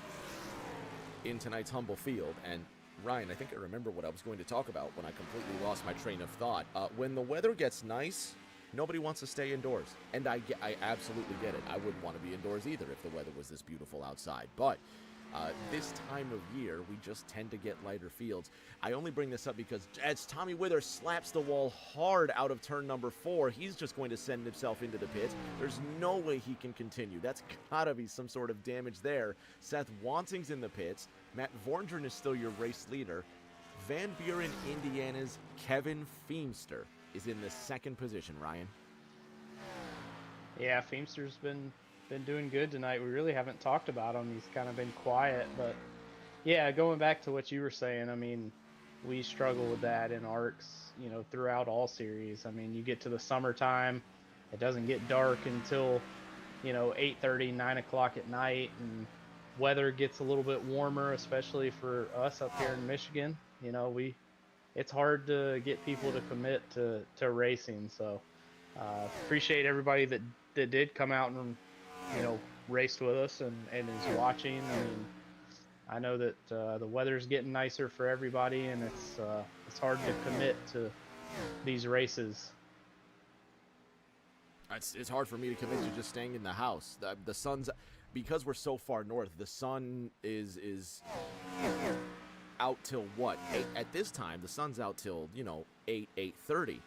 A: in tonight's Humble Field. And Ryan, I think I remember what I was going to talk about when I completely lost my train of thought. When the weather gets nice, nobody wants to stay indoors. And I absolutely get it. I wouldn't want to be indoors either if the weather was this beautiful outside. But this time of year, we just tend to get lighter fields. I only bring this up because as Tommy Withers slaps the wall hard out of turn number 4, he's just going to send himself into the pits. There's no way he can continue. That's gotta be some sort of damage there. Seth Wanting's in the pits. Matt Vorndren is still your race leader. Van Buren, Indiana's Kevin Feemster is in the second position, Ryan.
B: Yeah, Feemster's been doing good tonight. We really haven't talked about him. He's kind of been quiet, but yeah, going back to what you were saying, I mean, we struggle with that in ARCs, you know, throughout all series. I mean, you get to the summertime, it doesn't get dark until, you know, 8:30, 9 o'clock at night, and weather gets a little bit warmer, especially for us up here in Michigan. You know, it's hard to get people to commit to racing. So appreciate everybody that did come out and, you know, raced with us and is watching. I mean, I know that the weather's getting nicer for everybody, and it's hard to commit to these races.
A: It's hard for me to commit to just staying in the house. The sun's, because we're so far north, the sun is out till what? At this time, the sun's out till, you know, 8:30,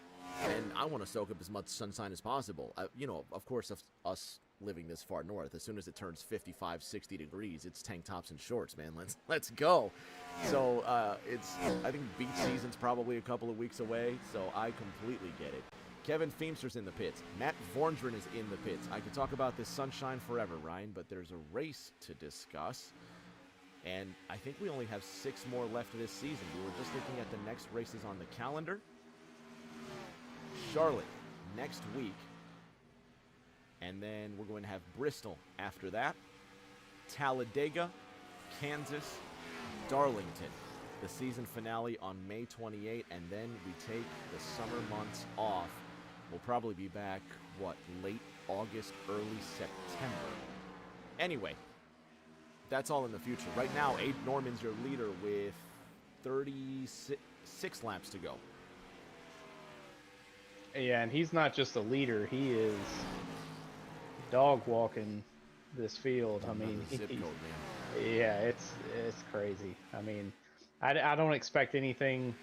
A: and I want to soak up as much sunshine as possible. You know, of course, us living this far north, as soon as it turns 55, 60 degrees, it's tank tops and shorts, man. Let's go. So I think beach season's probably a couple of weeks away, so I completely get it. Kevin Feemster's in the pits. Matt Vorndren is in the pits. I could talk about this sunshine forever, Ryan, but there's a race to discuss, and I think we only have 6 more left of this season. We were just looking at the next races on the calendar. Charlotte next week, and then we're going to have Bristol after that, Talladega, Kansas, Darlington, the season finale on May 28, and then we take the summer months off. We'll probably be back, late August, early September. Anyway, that's all in the future. Right now, Abe Norman's your leader with 36 laps to go.
B: Yeah, and he's not just a leader, he is dog walking this field. I mean,
A: zip code, man.
B: Yeah, it's crazy. I mean, I don't expect anything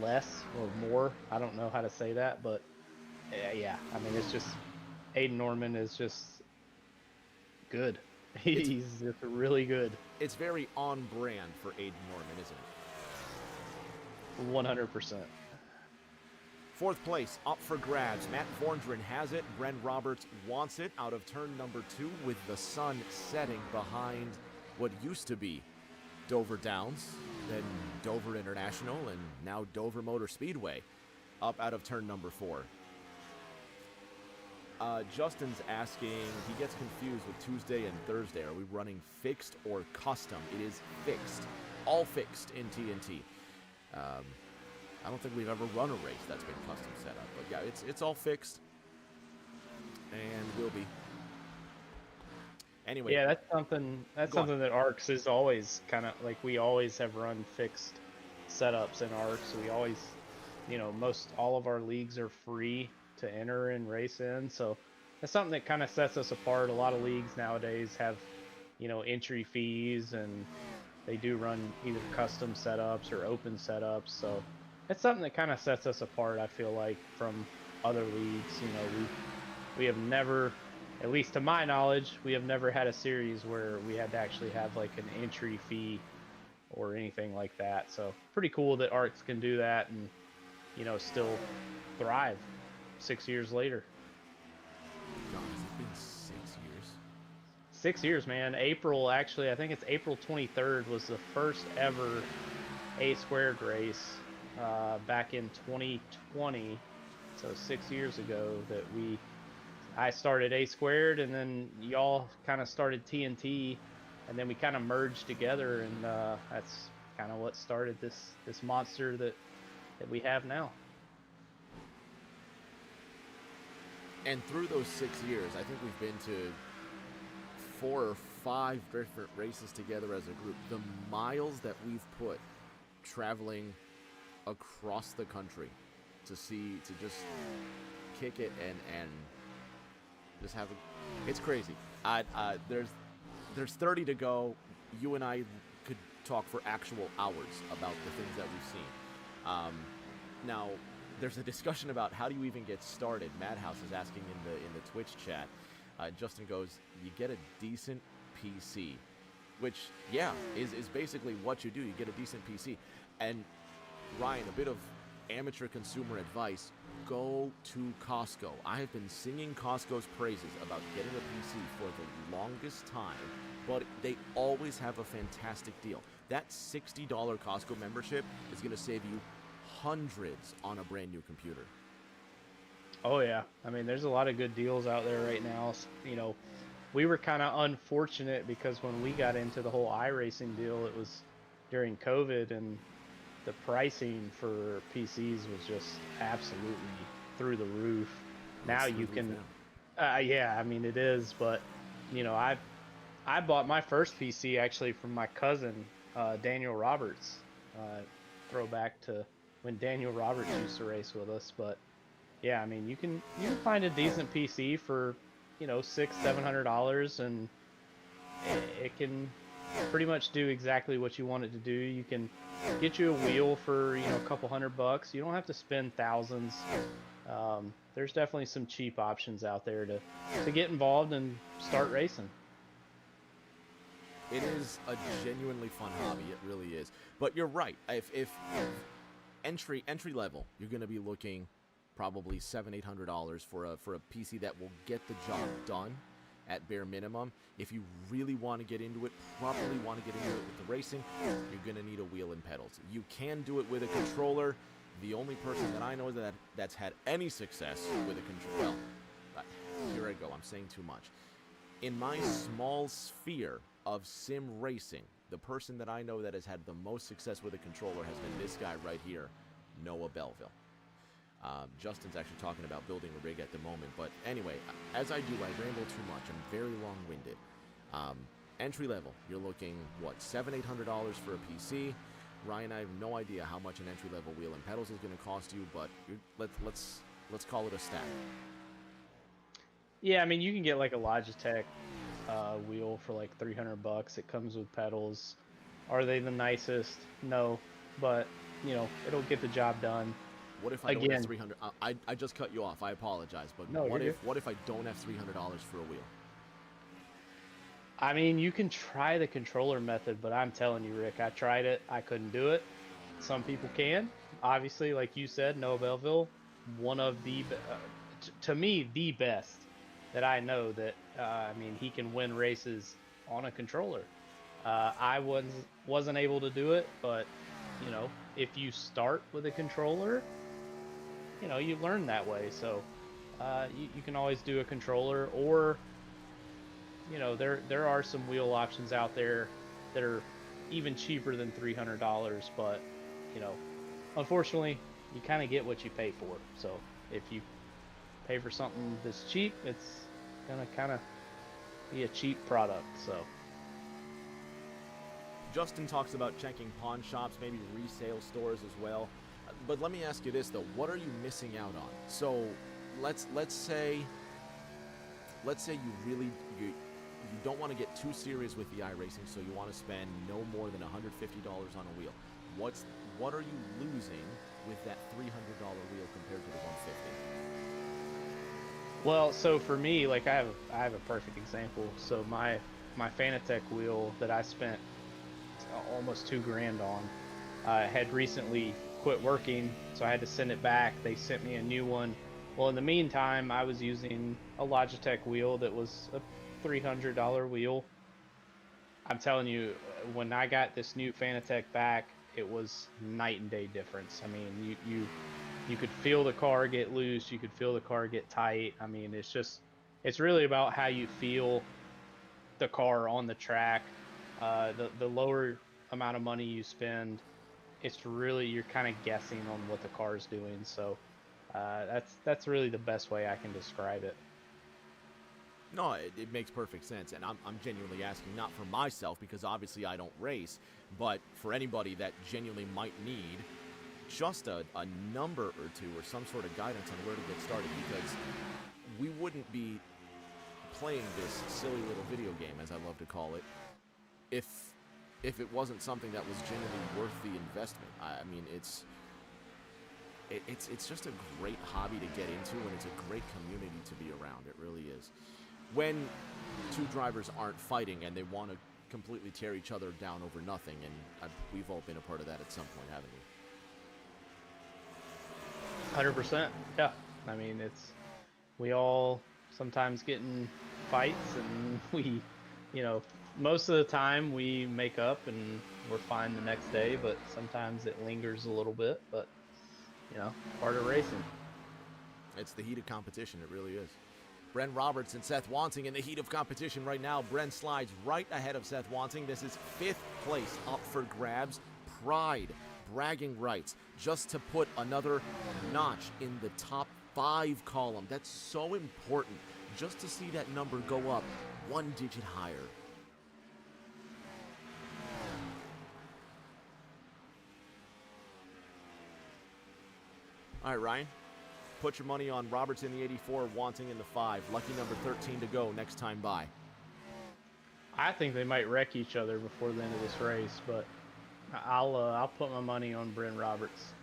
B: less or more. I don't know how to say that, but yeah, I mean, it's just Aiden Norman is just good. He's just really good.
A: It's very on brand for Aiden Norman, isn't it?
B: 100%.
A: 4th place up for grabs. Matt Vorndren has it. Bren Roberts wants it out of turn number 2 with the sun setting behind what used to be Dover Downs, then Dover International, and now Dover Motor Speedway up out of turn number 4. Justin's asking, he gets confused with Tuesday and Thursday. Are we running fixed or custom? It is fixed. All fixed in TNT. I don't think we've ever run a race that's been custom set up. But yeah, it's all fixed. And will be. Anyway.
B: Yeah, that's something that ARCS is always kind of like, we always have run fixed setups in ARCS. We always, you know, all of our leagues are free to enter and race in. So that's something that kind of sets us apart. A lot of leagues nowadays have, you know, entry fees, and they do run either custom setups or open setups. So it's something that kind of sets us apart, I feel like, from other leagues. You know, we have never, at least to my knowledge, we have never had a series where we had to actually have like an entry fee or anything like that. So pretty cool that ARCS can do that and, you know, still thrive 6 years later.
A: God, has it been 6 years?
B: 6 years, man. April, actually, I think it's April 23rd was the first ever A squared race back in 2020, so 6 years ago that I started A squared, and then y'all kind of started TNT, and then we kind of merged together, and that's kind of what started this monster that we have now.
A: And through those 6 years, I think we've been to 4 or 5 different races together as a group. The miles that we've put traveling across the country to just kick it and just have it's crazy. There's 30 to go. You and I could talk for actual hours about the things that we've seen. Now, there's a discussion about how do you even get started. Madhouse is asking in the Twitch chat. Justin goes, you get a decent PC, which is basically what you do. You get a decent PC. And Ryan, a bit of amateur consumer advice: go to Costco. I have been singing Costco's praises about getting a PC for the longest time, but they always have a fantastic deal. That $60 Costco membership is going to save you hundreds on a brand new computer.
B: Oh yeah, I mean, there's a lot of good deals out there right now. You know, we were kind of unfortunate because when we got into the whole iRacing deal, it was during COVID, and the pricing for PCs was just absolutely through the roof. Now you can, yeah, I mean it is, but you know, I bought my first PC actually from my cousin, Daniel Roberts. Throwback to when Daniel Roberts used to race with us, but yeah, I mean you can find a decent PC for, you know, $600-700, and it can pretty much do exactly what you want it to do. You can get you a wheel for, you know, a couple $100. You don't have to spend thousands. There's definitely some cheap options out there to get involved and start racing.
A: It is a genuinely fun hobby. It really is. But you're right. If entry level, you're going to be looking probably $700-800 for a PC that will get the job done at bare minimum. If you really want to get into it, properly want to get into it with the racing, you're going to need a wheel and pedals. You can do it with a controller. The only person that I know that's had any success with a controller, well, here I go, I'm saying too much. In my small sphere of sim racing, the person that I know that has had the most success with a controller has been this guy right here, Noah Belleville. Justin's actually talking about building a rig at the moment, but anyway, as I do, I ramble too much. I'm very long-winded. Entry level, you're looking, what, $700-800 for a PC. Ryan, I have no idea how much an entry-level wheel and pedals is going to cost you, but let's call it a stack.
B: Yeah, I mean you can get like a Logitech wheel for like $300. It comes with pedals. Are they the nicest? No, but you know, it'll get the job done.
A: What if I don't have $300? I just cut you off. I apologize, but
B: no,
A: what if I don't have $300 for a wheel?
B: I mean, you can try the controller method, but I'm telling you, Rick, I tried it. I couldn't do it. Some people can. Obviously, like you said, Noah Belleville, one of the, to me, the best that I know that, I mean, he can win races on a controller. I wasn't able to do it, but, you know, if you start with a controller, you know, you learn that way. So you can always do a controller, or you know, there are some wheel options out there that are even cheaper than $300, but you know, unfortunately you kind of get what you pay for. So if you pay for something that's cheap, it's gonna kind of be a cheap product. So
A: Justin talks about checking pawn shops, maybe resale stores as well. But let me ask you this though: what are you missing out on? So let's say you don't want to get too serious with the iRacing, so you want to spend no more than $150 on a wheel. What are you losing with that $300 wheel compared to the $150?
B: Well, so for me, like I have a perfect example. So my Fanatec wheel that I spent almost $2,000 on had recently quit working, so I had to send it back. They sent me a new one. Well, in the meantime, I was using a Logitech wheel that was a $300 wheel. I'm telling you, when I got this new Fanatec back, it was night and day difference. I mean, you could feel the car get loose, you could feel the car get tight. I mean, it's really about how you feel the car on the track. The lower amount of money you spend, it's really, you're kind of guessing on what the car is doing. So that's really the best way I can describe it.
A: No, it makes perfect sense, and I'm genuinely asking not for myself, because obviously I don't race, but for anybody that genuinely might need just a number or two or some sort of guidance on where to get started, because we wouldn't be playing this silly little video game, as I love to call it, if it wasn't something that was genuinely worth the investment. I mean, it's just a great hobby to get into, and it's a great community to be around. It really is. When two drivers aren't fighting and they want to completely tear each other down over nothing, and we've all been a part of that at some point, haven't we?
B: 100%. Yeah. I mean, we all sometimes get in fights, and most of the time we make up and we're fine the next day, but sometimes it lingers a little bit, but part of racing.
A: It's the heat of competition, it really is. Bren Roberts and Seth Wanting in the heat of competition right now. Bren slides right ahead of Seth Wanting. This is 5th place up for grabs. Pride, bragging rights, just to put another notch in the top 5 column. That's so important, just to see that number go up 1 digit higher. All right, Ryan. Put your money on Roberts in the 84, Wanting in the 5. Lucky number 13 to go next time by.
B: I think they might wreck each other before the end of this race, but I'll put my money on Bryn Roberts.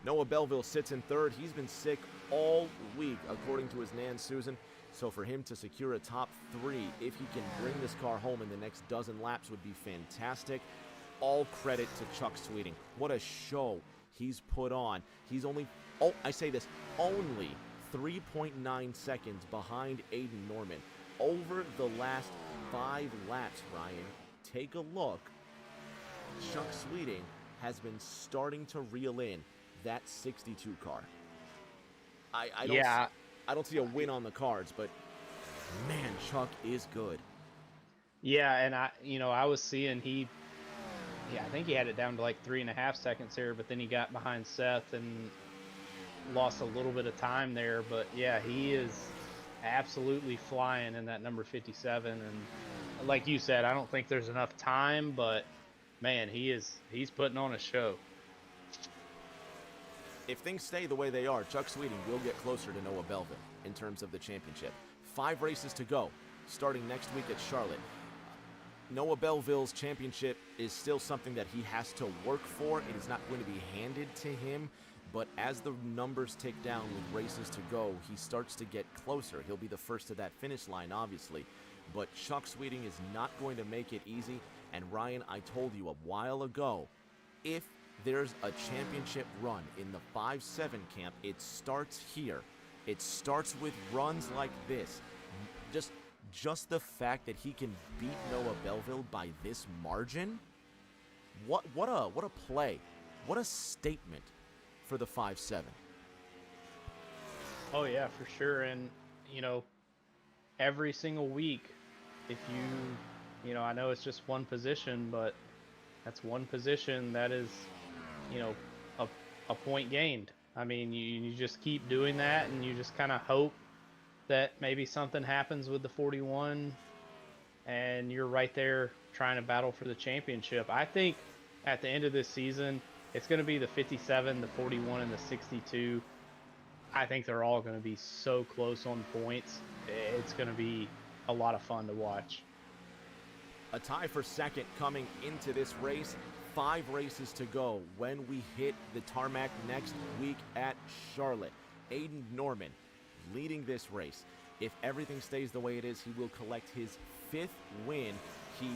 A: Noah Belleville sits in 3rd. He's been sick all week, according to his Nan Susan. So for him to secure a top 3, if he can bring this car home in the next dozen laps, would be fantastic. All credit to Chuck Sweeting. What a show he's put on. He's only 3.9 seconds behind Aiden Norman. Over the last 5 laps, Ryan, take a look. Chuck Sweeting has been starting to reel in that 62 car. I don't see a win on the cards, but man, Chuck is good.
B: Yeah, and I was seeing I think he had it down to like 3.5 seconds here, but then he got behind Seth and lost a little bit of time there. But yeah, he is absolutely flying in that number 57, and like you said, I don't think there's enough time, but man, he's putting on a show.
A: If things stay the way they are, Chuck Sweeting will get closer to Noah Belleville in terms of the championship. 5 races to go, starting next week at Charlotte. Noah Belleville's championship is still something that he has to work for. It is not going to be handed to him, but as the numbers tick down with races to go, he starts to get closer. He'll be the first to that finish line, obviously, but Chuck Sweeting is not going to make it easy. And Ryan, I told you a while ago, if there's a championship run in the 5-7 camp, it starts here. It starts with runs like this. Just the fact that he can beat Noah Belleville by this margin, what a play. What a statement for the 5-7.
B: Oh yeah, for sure. And every single week, if I know it's just one position, but that's one position that is a point gained. I mean, you just keep doing that, and you just kind of hope that maybe something happens with the 41 and you're right there trying to battle for the championship. I think at the end of this season, it's going to be the 57, the 41, and the 62. I think they're all going to be so close on points. It's going to be a lot of fun to watch.
A: A tie for second coming into this race. 5 races to go when we hit the tarmac next week at Charlotte. Aiden Norman leading this race. If everything stays the way it is, he will collect his 5th win. He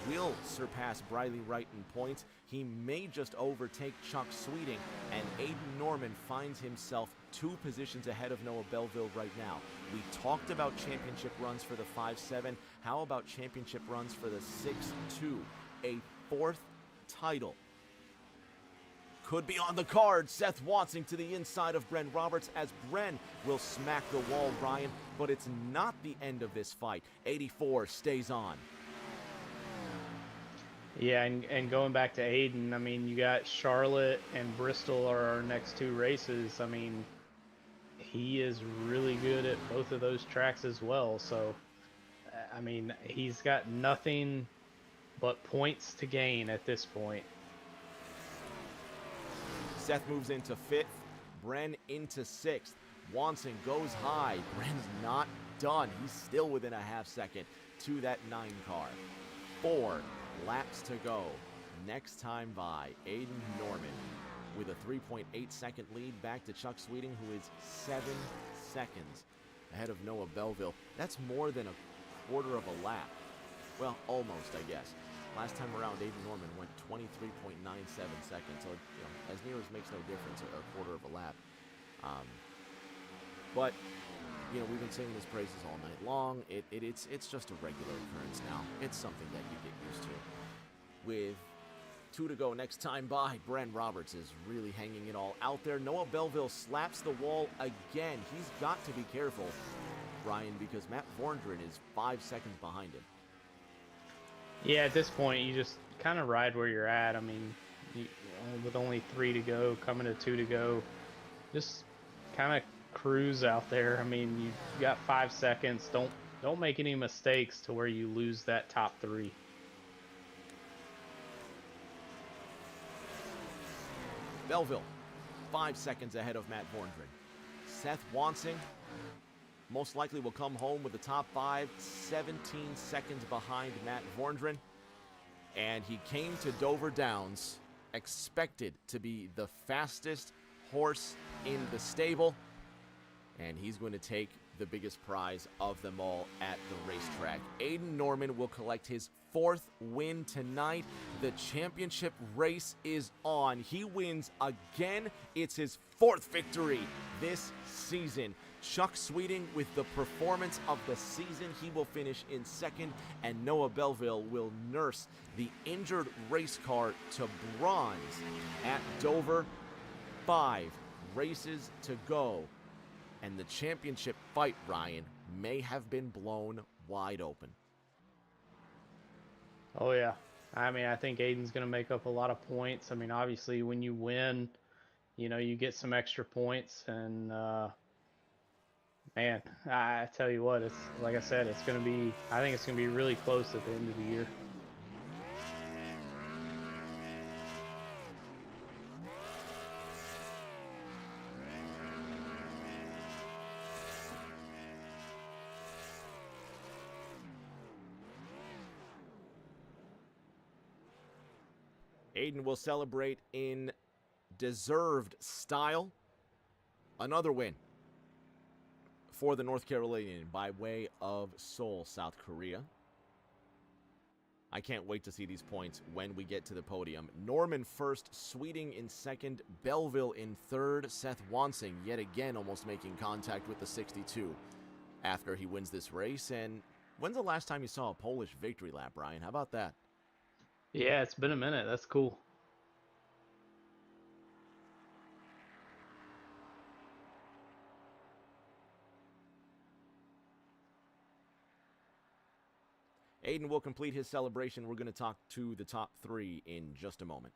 A: will surpass Briley Wright in points. He may just overtake Chuck Sweeting, and Aiden Norman finds himself 2 positions ahead of Noah Belleville right now. We talked about championship runs for the 5-7. How about championship runs for the 6-2? A 4th title could be on the card. Seth Watson to the inside of Bren Roberts as Bren will smack the wall, Ryan, but it's not the end of this fight. 84 stays on.
B: Yeah, and going back to Aiden, I mean, you got Charlotte and Bristol are our next two races. I mean, he is really good at both of those tracks as well. So, I mean, he's got nothing but points to gain at this point.
A: Seth moves into 5th, Bren into 6th. Watson goes high. Bren's not done. He's still within a half second to that 9 car. 4 laps to go. Next time by, Aiden Norman with a 3.8 second lead back to Chuck Sweeting, who is 7 seconds ahead of Noah Belleville. That's more than a quarter of a lap. Well, almost, I guess. Last time around, Aiden Norman went 23.97 seconds, so as near as makes no difference, a quarter of a lap. But we've been singing his praises all night long. It's just a regular occurrence now. It's something that you get used to. With 2 to go next time by, Bren Roberts is really hanging it all out there. Noah Belleville slaps the wall again. He's got to be careful, Brian, because Matt Vorndren is 5 seconds behind him.
B: Yeah, at this point, you just kind of ride where you're at. I mean, with only 3 to go, coming to 2 to go, just kind of cruise out there. I mean, you got 5 seconds. Don't make any mistakes to where you lose that top 3.
A: Belleville, 5 seconds ahead of Matt Vorndren. Seth Watson most likely will come home with the top 5, 17 seconds behind Matt Vorndren. And he came to Dover Downs expected to be the fastest horse in the stable. And he's going to take the biggest prize of them all at the racetrack. Aiden Norman will collect his 4th win tonight. The championship race is on. He wins again. It's his 4th victory this season. Chuck Sweeting with the performance of the season. He will finish in 2nd, and Noah Belleville will nurse the injured race car to bronze at Dover. 5 races to go. And the championship fight, Ryan, may have been blown wide open.
B: Oh, yeah. I mean, I think Aiden's going to make up a lot of points. I mean, obviously, when you win, you get some extra points. And, man, I tell you what, it's like I said, I think it's going to be really close at the end of the year.
A: Aiden will celebrate in deserved style. Another win for the North Carolinian by way of Seoul, South Korea. I can't wait to see these points when we get to the podium. Norman first, Sweeting in 2nd, Belleville in 3rd, Seth Watson yet again almost making contact with the 62 after he wins this race. And when's the last time you saw a Polish victory lap, Brian? How about that?
B: Yeah, it's been a minute. That's cool.
A: Aiden will complete his celebration. We're going to talk to the top 3 in just a moment.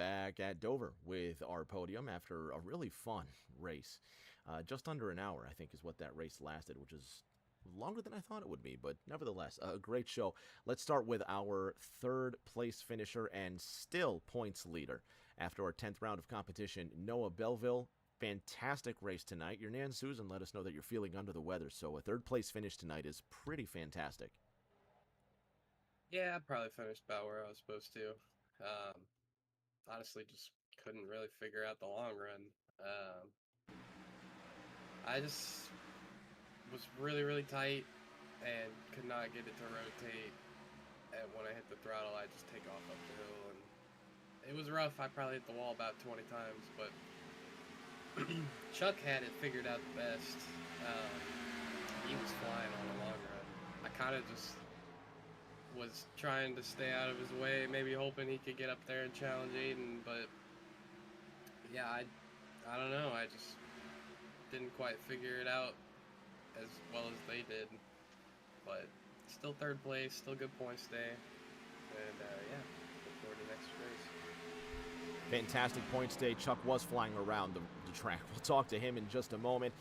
A: back at Dover with our podium after a really fun race. Just under an hour, I think, is what that race lasted, which is longer than I thought it would be, but nevertheless, a great show. Let's start with our third place finisher and still points leader after our 10th round of competition, Noah Belleville. Fantastic race tonight. Your Nan Susan let us know that you're feeling under the weather, so a third place finish tonight is pretty fantastic.
C: Yeah, I probably finished about where I was supposed to. Honestly, just couldn't really figure out the long run. I just was really, really tight and could not get it to rotate. And when I hit the throttle, I just take off up the hill, and it was rough. I probably hit the wall about 20 times, but Chuck had it figured out the best. He was flying on the long run. I kind of just was trying to stay out of his way, maybe hoping he could get up there and challenge Aiden, but yeah, I don't know. I just didn't quite figure it out as well as they did, but still third place, still good points day, and yeah, look forward to next race.
A: Fantastic points day. Chuck was flying around the track. We'll talk to him in just a moment,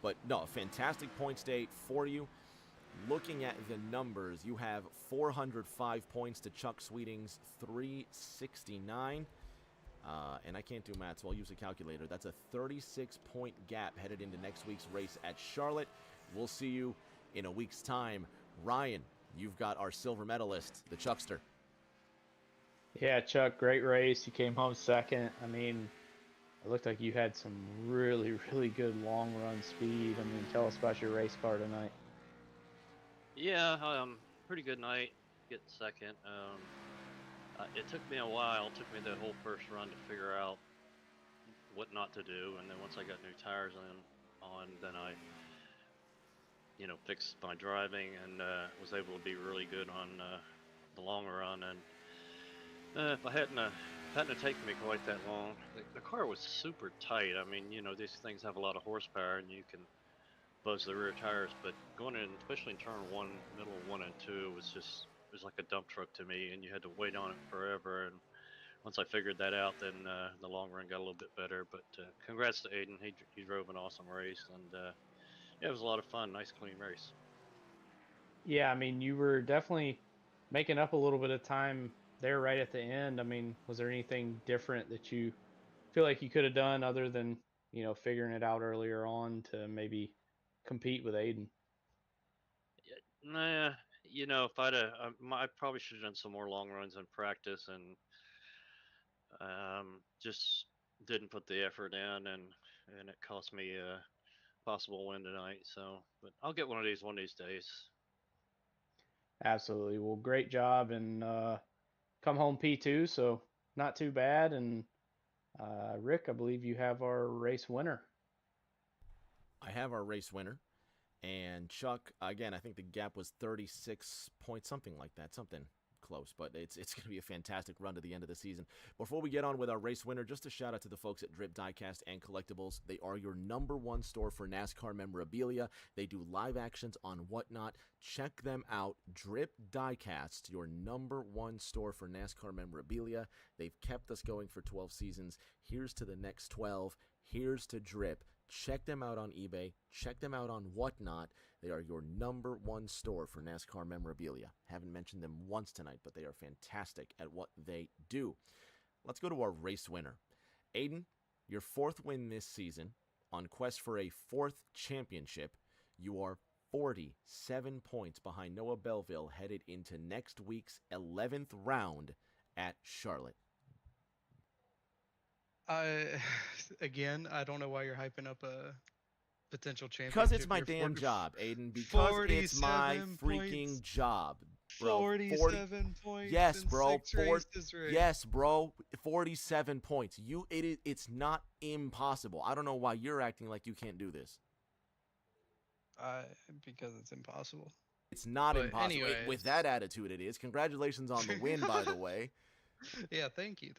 A: but no, fantastic points day for you. Looking at the numbers, you have 405 points to Chuck Sweeting's 369. And I can't do math, so I'll use a calculator. That's a 36-point gap headed into next week's race at Charlotte. We'll see you in a week's time. Ryan, you've got our silver medalist, the Chuckster.
B: Yeah, Chuck, great race. You came home second. I mean, it looked like you had some really, really good long run speed. I mean, tell us about your race car tonight.
D: Yeah, pretty good night, getting second. It took me a while. It took me the whole first run to figure out what not to do, and then once I got new tires on, then I, fixed my driving and was able to be really good on the long run. And if I hadn't taken me quite that long, the car was super tight. I mean, these things have a lot of horsepower, and you can buzz the rear tires, but going in, especially in turn one, middle one and two, it was like a dump truck to me, and you had to wait on it forever. And once I figured that out, then the long run got a little bit better. But congrats to Aiden. He drove an awesome race, and yeah, it was a lot of fun. Nice, clean race.
B: Yeah, I mean, you were definitely making up a little bit of time there right at the end. I mean, was there anything different that you feel like you could have done other than, figuring it out earlier on to maybe compete with Aiden?
D: Nah, if I probably should have done some more long runs in practice, and just didn't put the effort in, and it cost me a possible win tonight. So, but I'll get one of these days.
B: Absolutely. Well, great job, and come home P2, so not too bad. And Rick, I believe you have our race winner.
A: I have our race winner. And Chuck, again, I think the gap was 36 points, something like that, something close. But it's going to be a fantastic run to the end of the season. Before we get on with our race winner, just a shout out to the folks at Drip Diecast and Collectibles. They are your #1 store for NASCAR memorabilia. They do live actions on whatnot. Check them out. Drip Diecast, your #1 store for NASCAR memorabilia. They've kept us going for 12 seasons. Here's to the next 12. Here's to Drip. Check them out on eBay. Check them out on Whatnot. They are your #1 store for NASCAR memorabilia. Haven't mentioned them once tonight, but they are fantastic at what they do. Let's go to our race winner. Aiden, your 4th win this season. On quest for a 4th championship. You are 47 points behind Noah Belleville headed into next week's 11th round at Charlotte.
E: Again, I don't know why you're hyping up a potential championship.
A: Because it's my damn job, Aiden. Because it's my freaking job, bro.
E: 47 points.
A: Yes, bro.
E: Yes,
A: bro. 47 points. It's not impossible. I don't know why you're acting like you can't do this.
E: Because it's impossible.
A: It's not
E: But
A: impossible.
E: anyways.
A: With that attitude, it is. Congratulations on the win, by the way.
E: Yeah, thank you.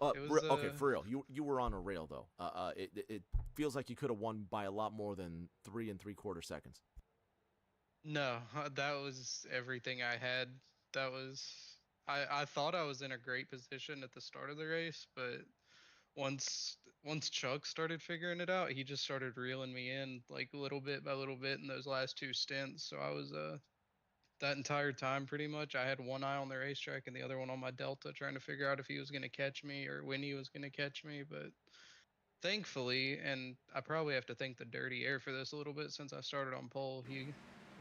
A: Okay, for real. You were on a rail though. It feels like you could have won by a lot more than 3 3/4 seconds.
E: No, that was everything I had. I thought I was in a great position at the start of the race, but once Chuck started figuring it out, he just started reeling me in like little bit by little bit in those last two stints. So I was that entire time pretty much I had one eye on the racetrack and the other one on my Delta trying to figure out if he was going to catch me or when he was going to catch me, but thankfully, and I probably have to thank the dirty air for this a little bit since I started on pole, he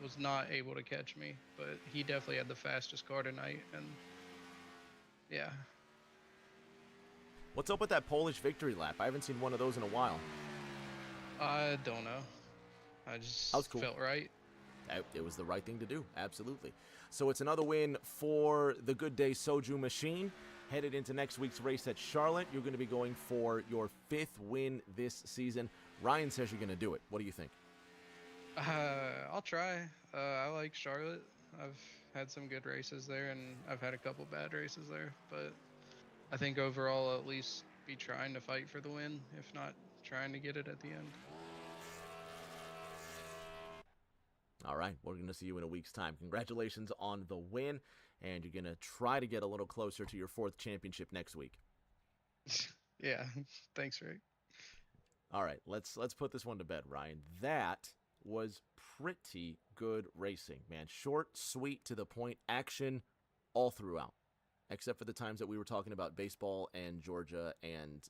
E: was not able to catch me, but he definitely had the fastest car tonight, and yeah.
A: What's up with that Polish victory lap? I haven't seen one of those in a while.
E: I don't know. I just
A: That was cool.
E: felt right.
A: It was the right thing to do, absolutely. So it's another win for the Good Day Soju machine. Headed into next week's race at Charlotte, you're going to be going for your 5th win this season. Ryan says you're going to do it. What do you think?
E: I'll try. I like Charlotte. I've had some good races there, and I've had a couple bad races there, but I think overall I'll at least be trying to fight for the win, if not trying to get it at the end.
A: All right, we're going to see you in a week's time. Congratulations on the win, and you're going to try to get a little closer to your 4th championship next week.
E: Yeah, thanks, Rick.
A: All right, let's put this one to bed, Ryan. That was pretty good racing, man. Short, sweet, to the point, action all throughout, except for the times that we were talking about baseball and Georgia and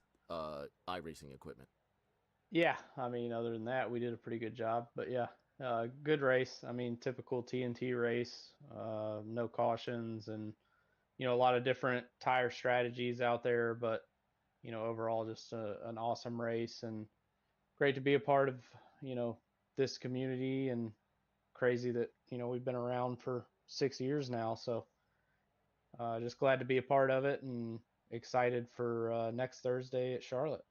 A: iRacing equipment.
B: Yeah, I mean, other than that, we did a pretty good job. But yeah, good race. I mean, typical TNT race, no cautions, and a lot of different tire strategies out there. But overall, just an awesome race, and great to be a part of this community. And crazy that we've been around for 6 years now. So just glad to be a part of it, and excited for next Thursday at Charlotte.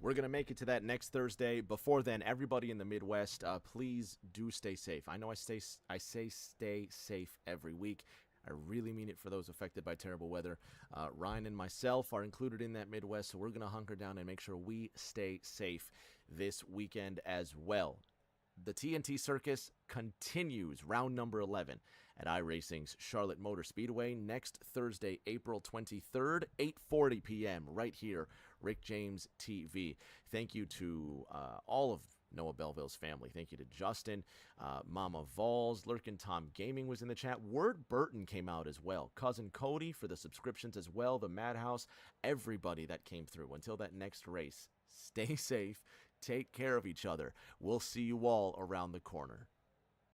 A: We're going to make it to that next Thursday. Before then, everybody in the Midwest, please do stay safe. I know I say stay safe every week. I really mean it for those affected by terrible weather. Ryan and myself are included in that Midwest, so we're going to hunker down and make sure we stay safe this weekend as well. The TNT Circus continues round number 11 at iRacing's Charlotte Motor Speedway next Thursday, April 23rd, 8:40 p.m. right here, Rick James TV. Thank you to all of Noah Belleville's family. Thank you to Justin, Mama Vols, Lurkin Tom Gaming was in the chat. Word Burton came out as well. Cousin Cody for the subscriptions as well. The Madhouse, everybody that came through. Until that next race, stay safe. Take care of each other. We'll see you all around the corner.